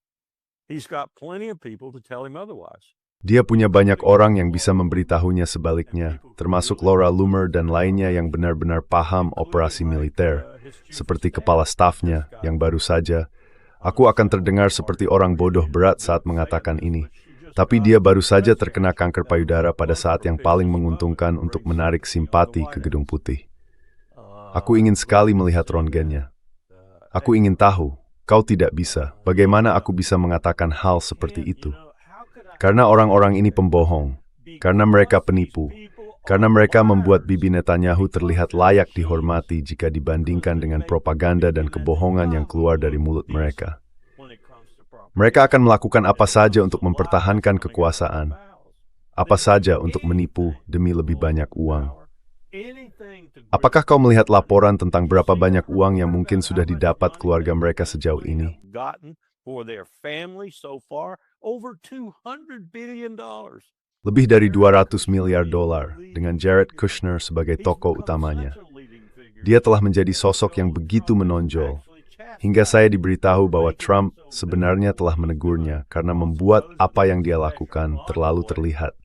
He's got plenty of people to tell him otherwise. Dia punya banyak orang yang bisa memberitahunya sebaliknya, termasuk Laura Loomer dan lainnya yang benar-benar paham operasi militer, seperti kepala stafnya yang baru saja. Aku akan terdengar seperti orang bodoh berat saat mengatakan ini, tapi dia baru saja terkena kanker payudara pada saat yang paling menguntungkan untuk menarik simpati ke Gedung Putih. Aku ingin sekali melihat röntgennya. Aku ingin tahu, kau tidak bisa. Bagaimana aku bisa mengatakan hal seperti itu? Karena orang-orang ini pembohong, karena mereka penipu, karena mereka membuat Bibi Netanyahu terlihat layak dihormati jika dibandingkan dengan propaganda dan kebohongan yang keluar dari mulut mereka. Mereka akan melakukan apa saja untuk mempertahankan kekuasaan, apa saja untuk menipu demi lebih banyak uang. Apakah kau melihat laporan tentang berapa banyak uang yang mungkin sudah didapat keluarga mereka sejauh ini? Lebih dari 200 miliar dolar dengan Jared Kushner sebagai tokoh utamanya. Dia telah menjadi sosok yang begitu menonjol, hingga saya diberitahu bahwa Trump sebenarnya telah menegurnya karena membuat apa yang dia lakukan terlalu terlihat.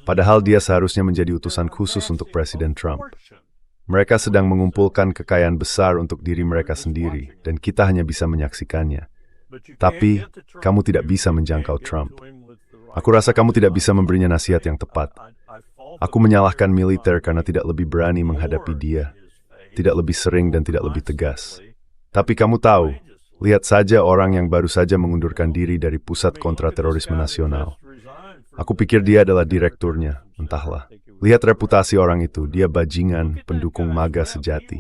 Padahal dia seharusnya menjadi utusan khusus untuk Presiden Trump. Mereka sedang mengumpulkan kekayaan besar untuk diri mereka sendiri, dan kita hanya bisa menyaksikannya. Tapi, kamu tidak bisa menjangkau Trump. Aku rasa kamu tidak bisa memberinya nasihat yang tepat. Aku menyalahkan militer karena tidak lebih berani menghadapi dia, tidak lebih sering dan tidak lebih tegas. Tapi kamu tahu, lihat saja orang yang baru saja mengundurkan diri dari Pusat Kontraterorisme Nasional. Aku pikir dia adalah direkturnya, entahlah. Lihat reputasi orang itu, dia bajingan, pendukung MAGA sejati.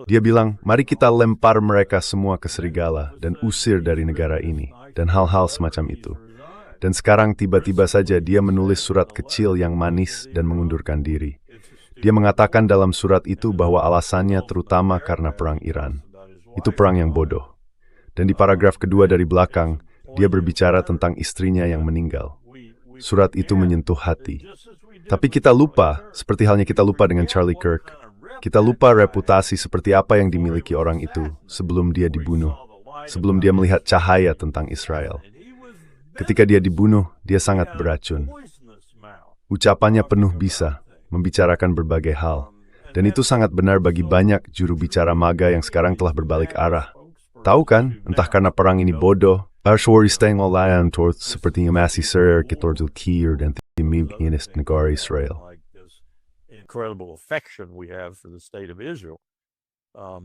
Dia bilang, mari kita lempar mereka semua ke serigala dan usir dari negara ini, dan hal-hal semacam itu. Dan sekarang tiba-tiba saja dia menulis surat kecil yang manis dan mengundurkan diri. Dia mengatakan dalam surat itu bahwa alasannya terutama karena perang Iran. Itu perang yang bodoh. Dan di paragraf kedua dari belakang, dia berbicara tentang istrinya yang meninggal. Surat itu menyentuh hati. Tapi kita lupa, seperti halnya kita lupa dengan Charlie Kirk, kita lupa reputasi seperti apa yang dimiliki orang itu sebelum dia dibunuh, sebelum dia melihat cahaya tentang Israel. Ketika dia dibunuh, dia sangat beracun. Ucapannya penuh bisa, membicarakan berbagai hal. Dan itu sangat benar bagi banyak juru bicara MAGA yang sekarang telah berbalik arah. Tahu kan, entah karena perang ini bodoh, Arshwari-Steng olayan turut sepertinya masih ser ketorjul kir dan timignis negara Israel. Incredible affection we have for the state of Israel.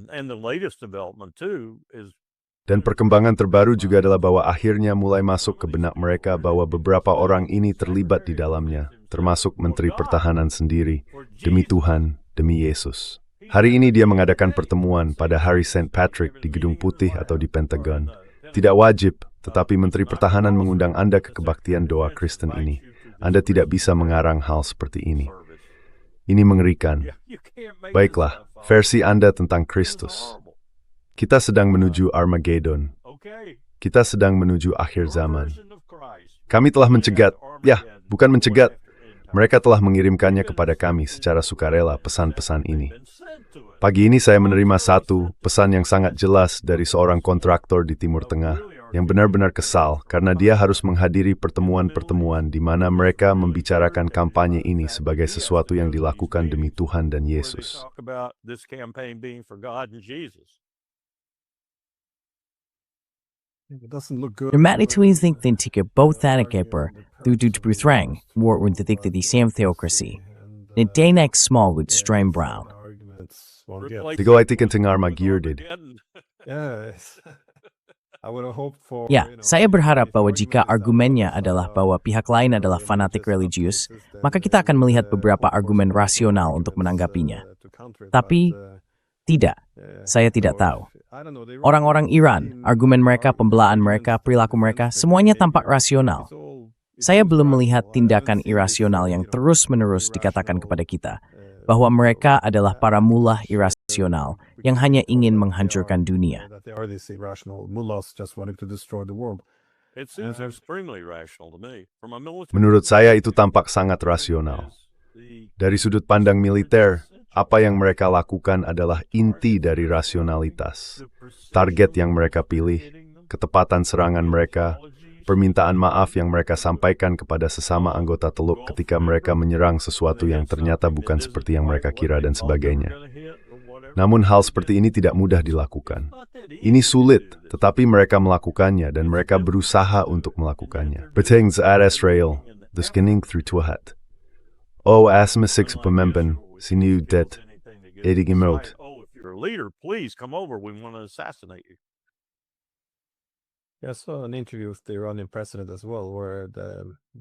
And the latest development too is Dan perkembangan terbaru juga adalah bahwa akhirnya mulai masuk ke benak mereka bahwa beberapa orang ini terlibat di dalamnya, termasuk Menteri Pertahanan sendiri, demi Tuhan, demi Yesus. Hari ini dia mengadakan pertemuan pada hari St. Patrick di Gedung Putih atau di Pentagon. Tidak wajib, tetapi Menteri Pertahanan mengundang Anda ke kebaktian doa Kristen ini. Anda tidak bisa mengarang hal seperti ini. Ini mengerikan. Baiklah, versi Anda tentang Kristus. Kita sedang menuju Armageddon. Kita sedang menuju akhir zaman. Kami telah mencegat, bukan mencegat. Mereka telah mengirimkannya kepada kami secara sukarela pesan-pesan ini. Pagi ini saya menerima satu pesan yang sangat jelas dari seorang kontraktor di Timur Tengah yang benar-benar kesal karena dia harus menghadiri pertemuan-pertemuan di mana mereka membicarakan kampanye ini sebagai sesuatu yang dilakukan demi Tuhan dan Yesus. Normally think den tycker båtänekeper du bruthrang, war und the the same theocracy. Den Danek Smallwood Strain Brown. Tigo ay tikan tingar magirdid. Ya, saya berharap bahwa jika argumennya adalah bahwa pihak lain adalah fanatik religius, maka kita akan melihat beberapa argumen rasional untuk menanggapinya. Tapi, tidak. Saya tidak tahu. Orang-orang Iran, argumen mereka, pembelaan mereka, perilaku mereka, semuanya tampak rasional. Saya belum melihat tindakan irasional yang terus-menerus dikatakan kepada kita, bahwa mereka adalah para mullah irasional yang hanya ingin menghancurkan dunia. Menurut saya itu tampak sangat rasional. Dari sudut pandang militer, apa yang mereka lakukan adalah inti dari rasionalitas. Target yang mereka pilih, ketepatan serangan mereka, permintaan maaf yang mereka sampaikan kepada sesama anggota Teluk ketika mereka menyerang sesuatu yang ternyata bukan seperti yang mereka kira dan sebagainya. Namun hal seperti ini tidak mudah dilakukan. Ini sulit, tetapi mereka melakukannya dan mereka berusaha untuk melakukannya. Beteng saat Israel, the skinning through Tuhat. Oh, asma six pememben, sinu det, edig emot. Your leader, please come over. We want to assassinate you.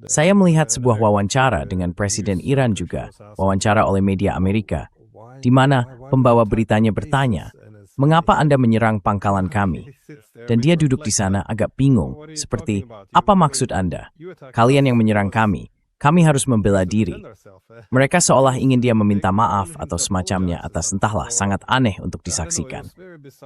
Saya melihat sebuah wawancara dengan Presiden Iran juga, wawancara oleh media Amerika, di mana pembawa beritanya bertanya, "Mengapa Anda menyerang pangkalan kami?" Dan dia duduk di sana agak bingung, seperti, "Apa maksud Anda? Kalian yang menyerang kami. Kami harus membela diri." Mereka seolah ingin dia meminta maaf atau semacamnya atas entahlah sangat aneh untuk disaksikan.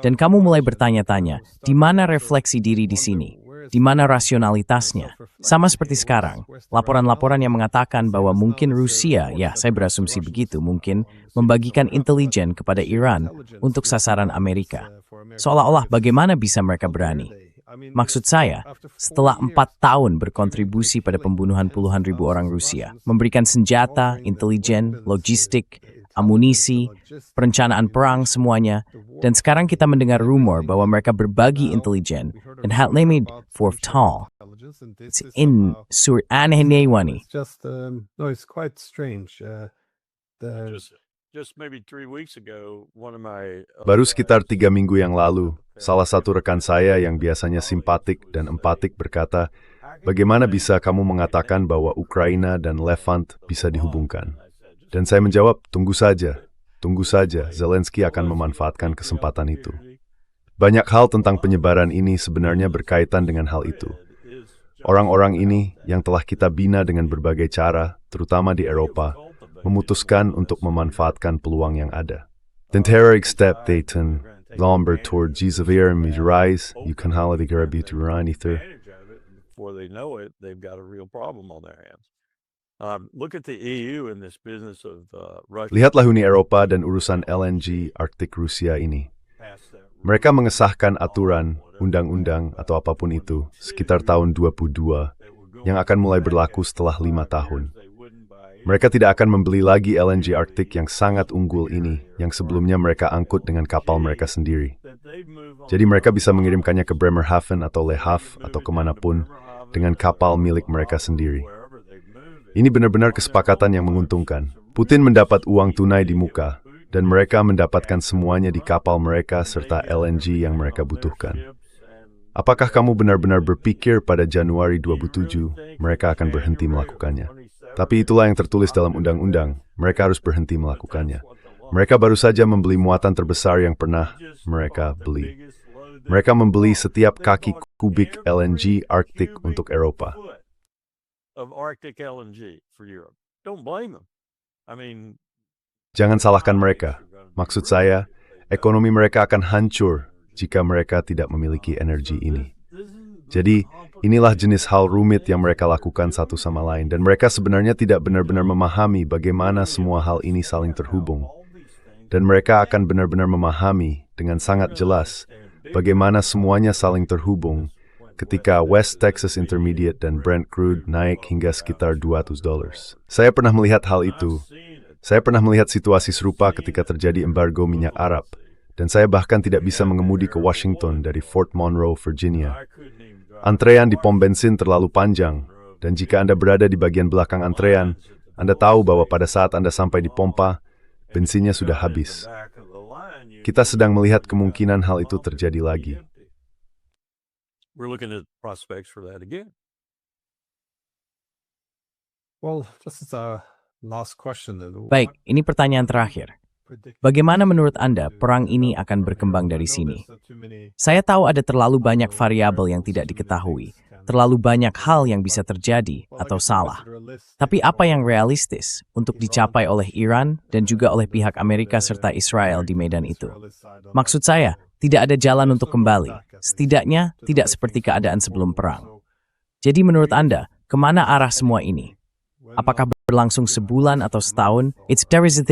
Dan kamu mulai bertanya-tanya, di mana refleksi diri di sini? Di mana rasionalitasnya? Sama seperti sekarang, laporan-laporan yang mengatakan bahwa mungkin Rusia, ya saya berasumsi begitu, mungkin membagikan intelijen kepada Iran untuk sasaran Amerika. Seolah-olah bagaimana bisa mereka berani? Maksud saya, setelah 4 tahun berkontribusi pada pembunuhan puluhan ribu orang Rusia, memberikan senjata, intelijen, logistik, amunisi, perencanaan perang semuanya, dan sekarang kita mendengar rumor bahwa mereka berbagi intelijen, dan hal lemid fourth tall. It's in sur aneh newani. Baru sekitar 3 minggu yang lalu, salah satu rekan saya yang biasanya simpatik dan empatik berkata, "Bagaimana bisa kamu mengatakan bahwa Ukraina dan Levant bisa dihubungkan?" Dan saya menjawab, tunggu saja, Zelensky akan memanfaatkan kesempatan itu. Banyak hal tentang penyebaran ini sebenarnya berkaitan dengan hal itu. Orang-orang ini yang telah kita bina dengan berbagai cara, terutama di Eropa, memutuskan untuk memanfaatkan peluang yang ada. Den terror step daten, lomber toward Gisavir Mijurais, you can hala the Garabuturan ether. Before they know it, they've got a real problem on their hands. Look at the EU in this business of Russia. Lihatlah Uni Eropa dan urusan LNG Arktik Rusia ini. Mereka mengesahkan aturan, undang-undang, atau apapun itu sekitar tahun 22 yang akan mulai berlaku setelah 5 tahun. Mereka tidak akan membeli lagi LNG Arktik yang sangat unggul ini yang sebelumnya mereka angkut dengan kapal mereka sendiri. Jadi mereka bisa mengirimkannya ke Bremerhaven atau Le Havre atau kemanapun dengan kapal milik mereka sendiri. Ini benar-benar kesepakatan yang menguntungkan. Putin mendapat uang tunai di muka, dan mereka mendapatkan semuanya di kapal mereka serta LNG yang mereka butuhkan. Apakah kamu benar-benar berpikir pada Januari 2007 mereka akan berhenti melakukannya? Tapi itulah yang tertulis dalam undang-undang, mereka harus berhenti melakukannya. Mereka baru saja membeli muatan terbesar yang pernah mereka beli. Mereka membeli setiap kaki kubik LNG Arktik untuk Eropa. Of Arctic LNG for Europe. Don't blame them. I mean, Jangan salahkan mereka. Maksud saya, ekonomi mereka akan hancur jika mereka tidak memiliki energi ini. Jadi, inilah jenis hal rumit yang mereka lakukan satu sama lain, dan mereka sebenarnya tidak benar-benar memahami bagaimana semua hal ini saling terhubung. Dan mereka akan benar-benar memahami dengan sangat jelas bagaimana semuanya saling terhubung ketika West Texas Intermediate dan Brent crude naik hingga sekitar $200. Saya pernah melihat hal itu. Saya pernah melihat situasi serupa ketika terjadi embargo minyak Arab, dan saya bahkan tidak bisa mengemudi ke Washington dari Fort Monroe, Virginia. Antrean di pom bensin terlalu panjang, dan jika Anda berada di bagian belakang antrean, Anda tahu bahwa pada saat Anda sampai di pompa, bensinnya sudah habis. Kita sedang melihat kemungkinan hal itu terjadi lagi. we're looking at prospects for that again. Well, this is our last question. Baik, ini pertanyaan terakhir. Bagaimana menurut Anda perang ini akan berkembang dari sini? Saya tahu ada terlalu banyak variabel yang tidak diketahui, terlalu banyak hal yang bisa terjadi atau salah. Tapi apa yang realistis untuk dicapai oleh Iran dan juga oleh pihak Amerika serta Israel di medan itu? Maksud saya, tidak ada jalan untuk kembali, setidaknya tidak seperti keadaan sebelum perang. Jadi menurut Anda, kemana arah semua ini? Apakah berlangsung sebulan atau setahun? There is it.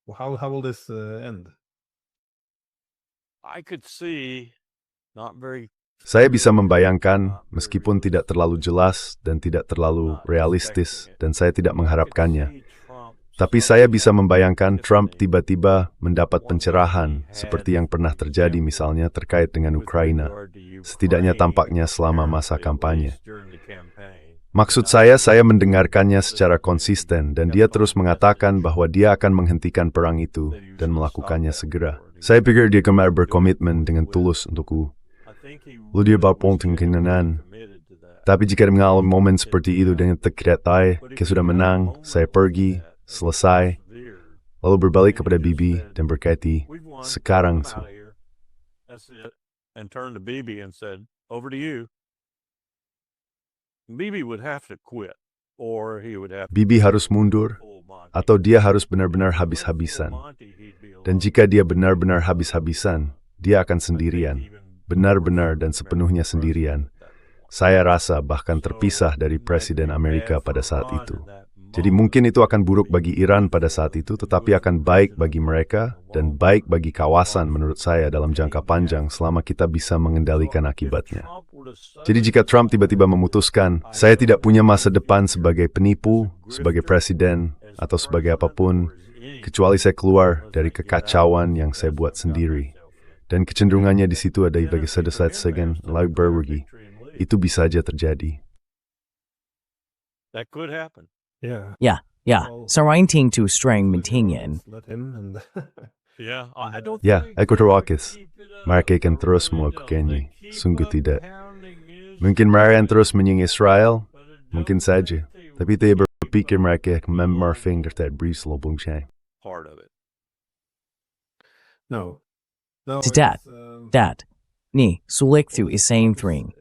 How will this end? I could see not very Saya bisa membayangkan, meskipun tidak terlalu jelas dan tidak terlalu realistis, dan saya tidak mengharapkannya. Tapi saya bisa membayangkan Trump tiba-tiba mendapat pencerahan, seperti yang pernah terjadi misalnya terkait dengan Ukraina, setidaknya tampaknya selama masa kampanye. Maksud saya mendengarkannya secara konsisten, dan dia terus mengatakan bahwa dia akan menghentikan perang itu dan melakukannya segera. Saya pikir dia kemarin berkomitmen dengan tulus untukku. Dia berponting kenanan. Tapi jika mengalami momen seperti itu dengan terkretai, kita sudah menang, saya pergi, selesai, lalu berbalik kepada Bibi dan berkati, sekarang. and turned to Bibi and said, "Over to you." Bibi would have to quit, or he would have to Bibi harus mundur, pull Monty. atau dia harus benar-benar habis-habisan. Monty, he'd be alone. Dan jika dia benar-benar habis-habisan, dia akan sendirian, benar-benar dan sepenuhnya sendirian. Saya rasa bahkan terpisah dari Presiden Amerika pada saat itu. Jadi mungkin itu akan buruk bagi Iran pada saat itu, tetapi akan baik bagi mereka dan baik bagi kawasan menurut saya dalam jangka panjang selama kita bisa mengendalikan akibatnya. Jadi jika Trump tiba-tiba memutuskan, saya tidak punya masa depan sebagai penipu, sebagai presiden, atau sebagai apapun, kecuali saya keluar dari kekacauan yang saya buat sendiri. Dan kecenderungannya di situ ada bagi sedesat segen, lalu berpergi. Itu bisa saja terjadi. That could happen. Yeah. Ya, sarainting to streng mintingin. Let him and Yeah, I don't. Ya, think aku they terwakis. keep it up. Mereka akan terus They melakukannya. keep Sungguh up tidak. pounding Israel, Mungkin mereka yang terus menyinggung Israel, but it mungkin don't saja. mean they Tapi saya berpikir mereka akan memorfing dari Brees Lobong Chang. part of it. no. Dad. Dad, ni sulik through is same thing.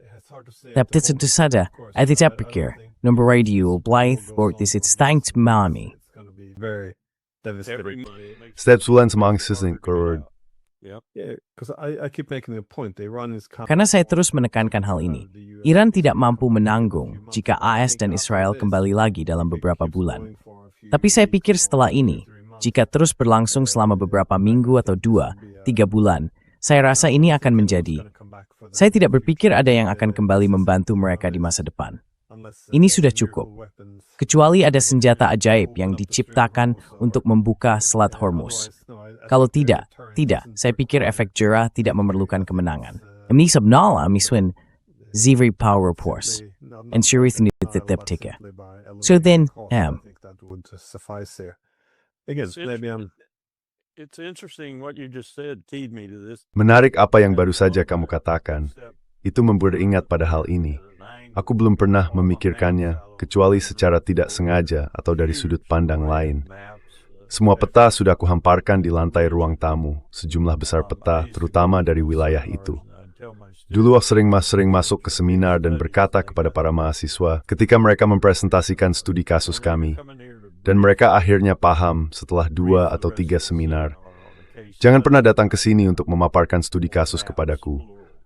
Tapi tentu saja, saya tidak pikir nomor radio Blythe Ortiz itu stank mami. Very devastating. Setiap bulan semangsising keluar. Yeah, because I keep making the point. Iran is Karena saya terus menekankan hal ini, Iran tidak mampu menanggung jika AS dan Israel kembali lagi dalam beberapa bulan. Tapi saya pikir setelah ini, jika terus berlangsung selama beberapa minggu atau 2-3 bulan, saya rasa ini akan menjadi. Saya tidak berpikir ada yang akan kembali membantu mereka di masa depan. Ini sudah cukup. Kecuali ada senjata ajaib yang diciptakan untuk membuka Selat Hormuz. Kalau tidak, saya pikir efek jerah tidak memerlukan kemenangan. Ini sebenarnya miswin Zivri Power Reports, and Shirith tetap tiga. So then, It's interesting what you just said keyed me to this. Menarik apa yang baru saja kamu katakan. Itu membuat ingat pada hal ini. Aku belum pernah memikirkannya, kecuali secara tidak sengaja atau dari sudut pandang lain. Semua peta sudah kuhamparkan di lantai ruang tamu, sejumlah besar peta, terutama dari wilayah itu. Dulu aku sering masuk ke seminar dan berkata kepada para mahasiswa ketika mereka mempresentasikan studi kasus kami, dan mereka akhirnya paham setelah 2 atau 3 seminar. Jangan pernah datang ke sini untuk memaparkan studi kasus kepadaku,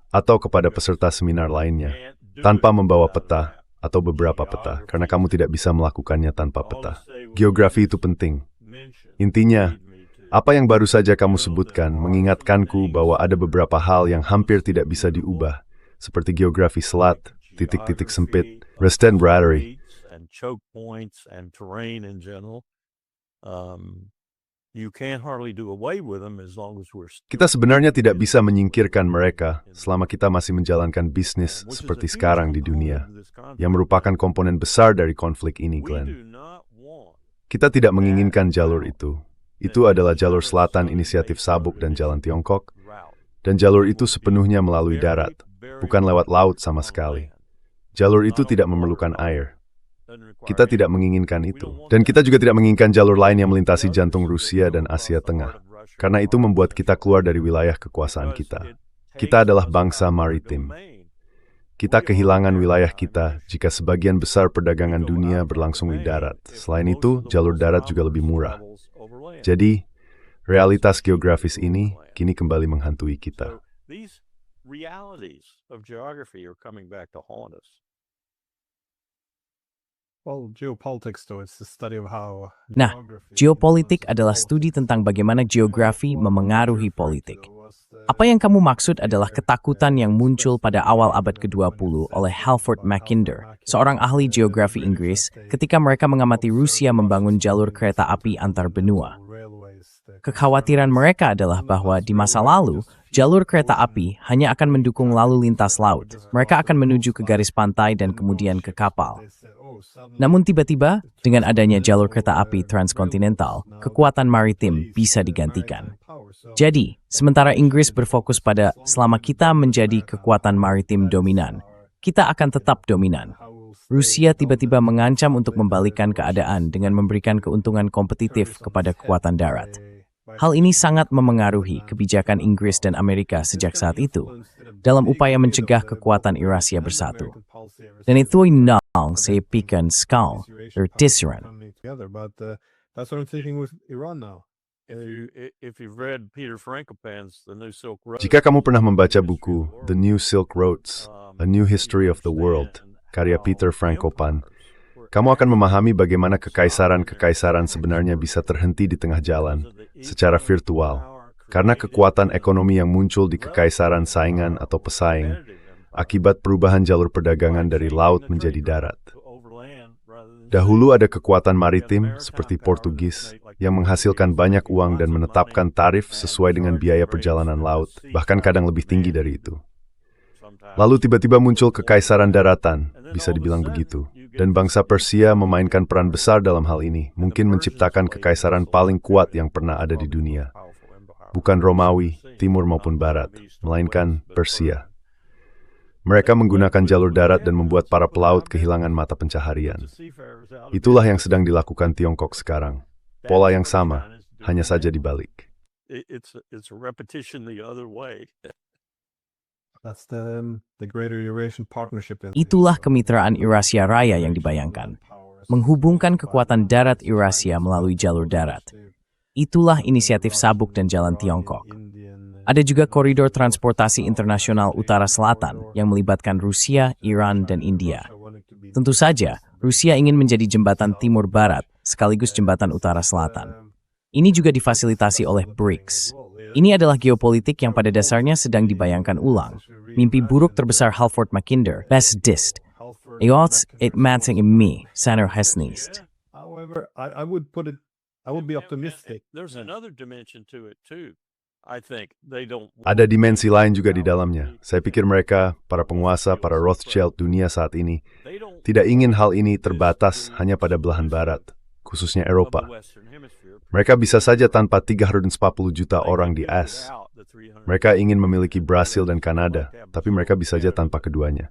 atau kepada peserta seminar lainnya, tanpa membawa peta atau beberapa peta, karena kamu tidak bisa melakukannya tanpa peta. Geografi itu penting. Intinya, apa yang baru saja kamu sebutkan mengingatkanku bahwa ada beberapa hal yang hampir tidak bisa diubah, seperti geografi selat, titik-titik sempit, resistant battery, choke points and terrain in general. You can't hardly do away with them as long as we're Kita sebenarnya tidak bisa menyingkirkan mereka selama kita masih menjalankan bisnis seperti sekarang di dunia, yang merupakan komponen besar dari konflik ini, Glenn. Kita tidak menginginkan jalur itu. Itu adalah jalur selatan inisiatif Sabuk dan Jalan Tiongkok, dan jalur itu sepenuhnya melalui darat, bukan lewat laut sama sekali. Jalur itu tidak memerlukan air. Kita tidak menginginkan itu. Dan kita juga tidak menginginkan jalur lain yang melintasi jantung Rusia dan Asia Tengah. Karena itu membuat kita keluar dari wilayah kekuasaan kita. Kita adalah bangsa maritim. Kita kehilangan wilayah kita jika sebagian besar perdagangan dunia berlangsung di darat. Selain itu, jalur darat juga lebih murah. Jadi, realitas geografis ini kini kembali menghantui kita. Nah, geopolitik adalah studi tentang bagaimana geografi memengaruhi politik. Apa yang kamu maksud adalah ketakutan yang muncul pada awal abad ke-20 oleh Halford Mackinder, seorang ahli geografi Inggris, ketika mereka mengamati Rusia membangun jalur kereta api antar benua. Kekhawatiran mereka adalah bahwa di masa lalu, jalur kereta api hanya akan mendukung lalu lintas laut. Mereka akan menuju ke garis pantai dan kemudian ke kapal. Namun tiba-tiba, dengan adanya jalur kereta api transkontinental, kekuatan maritim bisa digantikan. Jadi, sementara Inggris berfokus pada selama kita menjadi kekuatan maritim dominan, kita akan tetap dominan. Rusia tiba-tiba mengancam untuk membalikkan keadaan dengan memberikan keuntungan kompetitif kepada kekuatan darat. Hal ini sangat memengaruhi kebijakan Inggris dan Amerika sejak saat itu, dalam upaya mencegah kekuatan Eurasia bersatu. Dan itu nang saya pikir skau tertisiran. Jika kamu pernah membaca buku The New Silk Roads, A New History of the World, karya Peter Frankopan, kamu akan memahami bagaimana kekaisaran-kekaisaran sebenarnya bisa terhenti di tengah jalan, secara virtual, karena kekuatan ekonomi yang muncul di kekaisaran saingan atau pesaing, akibat perubahan jalur perdagangan dari laut menjadi darat. Dahulu ada kekuatan maritim, seperti Portugis, yang menghasilkan banyak uang dan menetapkan tarif sesuai dengan biaya perjalanan laut, bahkan kadang lebih tinggi dari itu. Lalu tiba-tiba muncul kekaisaran daratan, bisa dibilang begitu. Dan bangsa Persia memainkan peran besar dalam hal ini, mungkin menciptakan kekaisaran paling kuat yang pernah ada di dunia. Bukan Romawi, Timur maupun Barat, melainkan Persia. Mereka menggunakan jalur darat dan membuat para pelaut kehilangan mata pencaharian. Itulah yang sedang dilakukan Tiongkok sekarang. Pola yang sama, hanya saja dibalik. That's the Greater Eurasian Partnership. Itulah kemitraan Eurasia Raya yang dibayangkan, menghubungkan kekuatan darat Eurasia melalui jalur darat. Itulah inisiatif Sabuk dan Jalan Tiongkok. Ada juga koridor transportasi internasional utara-selatan yang melibatkan Rusia, Iran, dan India. Tentu saja, Rusia ingin menjadi jembatan timur-barat sekaligus jembatan utara-selatan. Ini juga difasilitasi oleh BRICS. Ini adalah geopolitik yang pada dasarnya sedang dibayangkan ulang. Mimpi buruk terbesar Halford Mackinder, best dist. Eots it mating in me, Sanner Hesnist. However, I would be optimistic. There's another dimension to it too. I think they don't. Ada dimensi lain juga di dalamnya. Saya pikir mereka, para penguasa, para Rothschild dunia saat ini, tidak ingin hal ini terbatas hanya pada belahan barat, khususnya Eropa. Mereka bisa saja tanpa 340 juta orang di AS. Mereka ingin memiliki Brasil dan Kanada, tapi mereka bisa saja tanpa keduanya.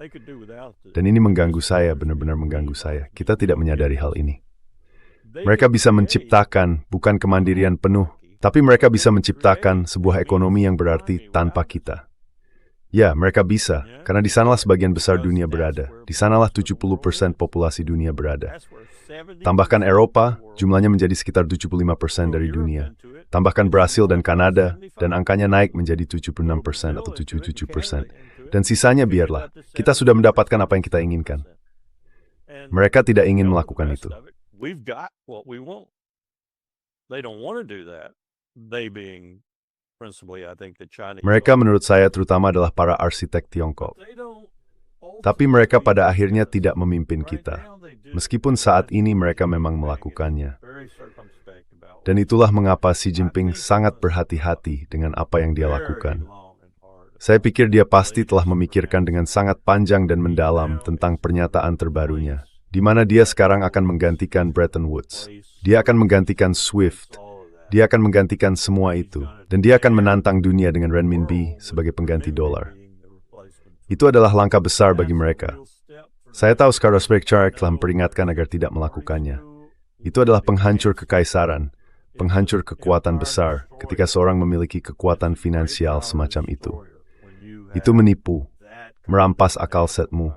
Dan ini mengganggu saya, benar-benar mengganggu saya. Kita tidak menyadari hal ini. Mereka bisa menciptakan bukan kemandirian penuh, tapi mereka bisa menciptakan sebuah ekonomi yang berarti tanpa kita. Ya, mereka bisa, karena di sanalah sebagian besar dunia berada. Di sanalah 70% populasi dunia berada. Tambahkan Eropa, jumlahnya menjadi sekitar 75% dari dunia. Tambahkan Brasil dan Kanada, dan angkanya naik menjadi 76% atau 77%. Dan sisanya biarlah, kita sudah mendapatkan apa yang kita inginkan. Mereka tidak ingin melakukan itu. We've got what we want. They don't want to do that. They being principally, I think, the Chinese. Mereka menurut saya terutama adalah para arsitek Tiongkok. Tapi mereka pada akhirnya tidak memimpin kita. Meskipun saat ini mereka memang melakukannya. Dan itulah mengapa Xi Jinping sangat berhati-hati dengan apa yang dia lakukan. Saya pikir dia pasti telah memikirkan dengan sangat panjang dan mendalam tentang pernyataan terbarunya, di mana dia sekarang akan menggantikan Bretton Woods. Dia akan menggantikan SWIFT. Dia akan menggantikan semua itu. Dan dia akan menantang dunia dengan renminbi sebagai pengganti dolar. Itu adalah langkah besar bagi mereka. Saya tahu Scarlett Spectre telah memperingatkan agar tidak melakukannya. Itu adalah penghancur kekaisaran, penghancur kekuatan besar ketika seorang memiliki kekuatan finansial semacam itu. Itu menipu, merampas akal setmu,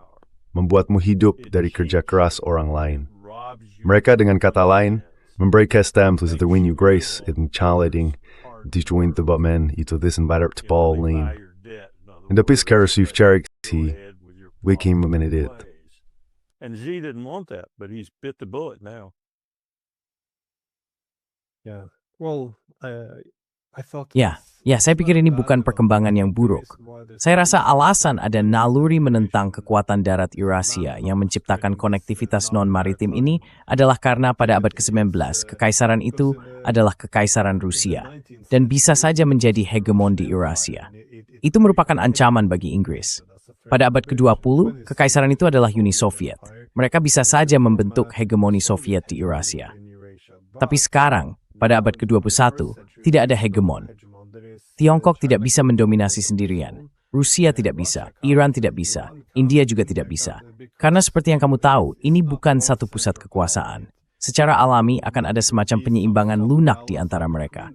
membuatmu hidup dari kerja keras orang lain. Mereka dengan kata lain, memberi kestem plus the win you grace in challenging dijoin the men itu disembark to Paul Lean. And the peace cares you've charity, we came a minute it. And Xi didn't want that, but he's bit the bullet now. Yeah. Well, I thought. Ya, saya pikir ini bukan perkembangan yang buruk. Saya rasa alasan ada naluri menentang kekuatan darat Eurasia yang menciptakan konektivitas non-maritim ini adalah karena pada abad ke-19, kekaisaran itu adalah kekaisaran Rusia dan bisa saja menjadi hegemon di Eurasia. Itu merupakan ancaman bagi Inggris. Pada abad ke-20, kekaisaran itu adalah Uni Soviet. Mereka bisa saja membentuk hegemoni Soviet di Eurasia. Tapi sekarang, pada abad ke-21, tidak ada hegemon. Tiongkok tidak bisa mendominasi sendirian. Rusia tidak bisa, Iran tidak bisa, India juga tidak bisa. Karena seperti yang kamu tahu, ini bukan satu pusat kekuasaan. Secara alami akan ada semacam penyeimbangan lunak di antara mereka.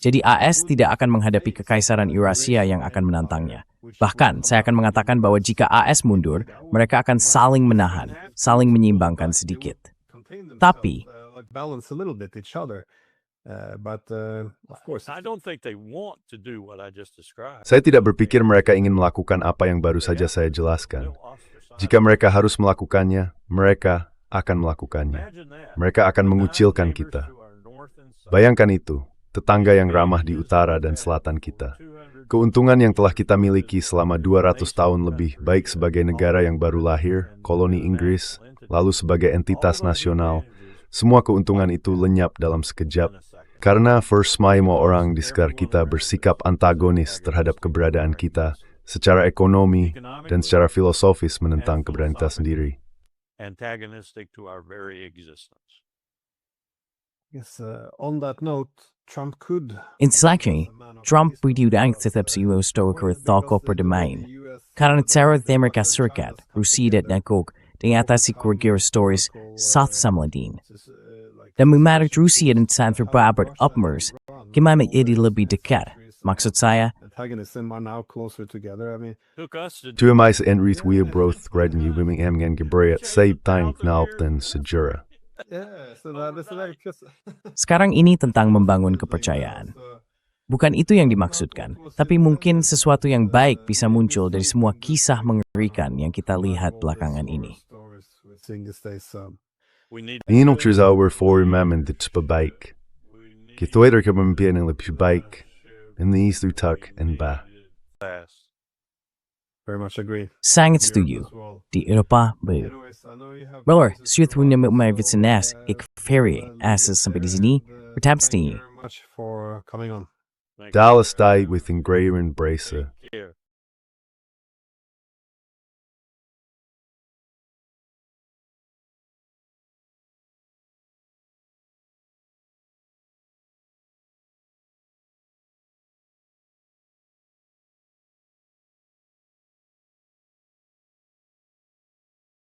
Jadi AS tidak akan menghadapi kekaisaran Eurasia yang akan menantangnya. Bahkan, saya akan mengatakan bahwa jika AS mundur, mereka akan saling menahan, saling menyeimbangkan sedikit. Tapi, balance a little bit each other. But of course, I don't think they want to do what I just described. Saya tidak berpikir mereka ingin melakukan apa yang baru saja saya jelaskan. Jika mereka harus melakukannya, mereka akan melakukannya. Mereka akan mengucilkan kita. Bayangkan itu, tetangga yang ramah di utara dan selatan kita. Keuntungan yang telah kita miliki selama 200 tahun lebih, baik sebagai negara yang baru lahir, koloni Inggris, lalu sebagai entitas nasional, semua keuntungan itu lenyap dalam sekejap, karena first semua orang di sekitar kita bersikap antagonis terhadap keberadaan kita, secara ekonomi dan secara filosofis menentang keberadaan kita sendiri. Antagonistic to our very existence. yes. On that note, Trump could. Inslackny, Trump beriudang tetap sebuah stoker toko perdamaian. Karena cara Amerika Serikat, Rusia dan Negok mengatasi kerugian stories South Samladin. Dan memanage Rusia dan Sanfer Babert Upmers, gimana jadi lebih dekat. Maksud saya, antagonism are now closer together. I mean, Took us to Two mij en Ruth weer brood redden je wimming hem en gebreid save time naalt dan sejura. yeah. So that is like just Sekarang ini tentang membangun kepercayaan. Bukan itu yang dimaksudkan, tapi mungkin sesuatu yang baik bisa muncul dari semua kisah mengerikan yang kita lihat belakangan ini. we need Inom trizal weer voor memmen dit spabaik. Getoider kan men bien en lip baik. En the east tuck and ba. fast. Very much agree. Sangat setuju. Di Eropa, bayu. Roller, suit punya may vitsenas, ik ferry, asses sampai di sini, bertabs Thank you very much for coming on. Thank you. Dallas died with engraver and bracer. Here.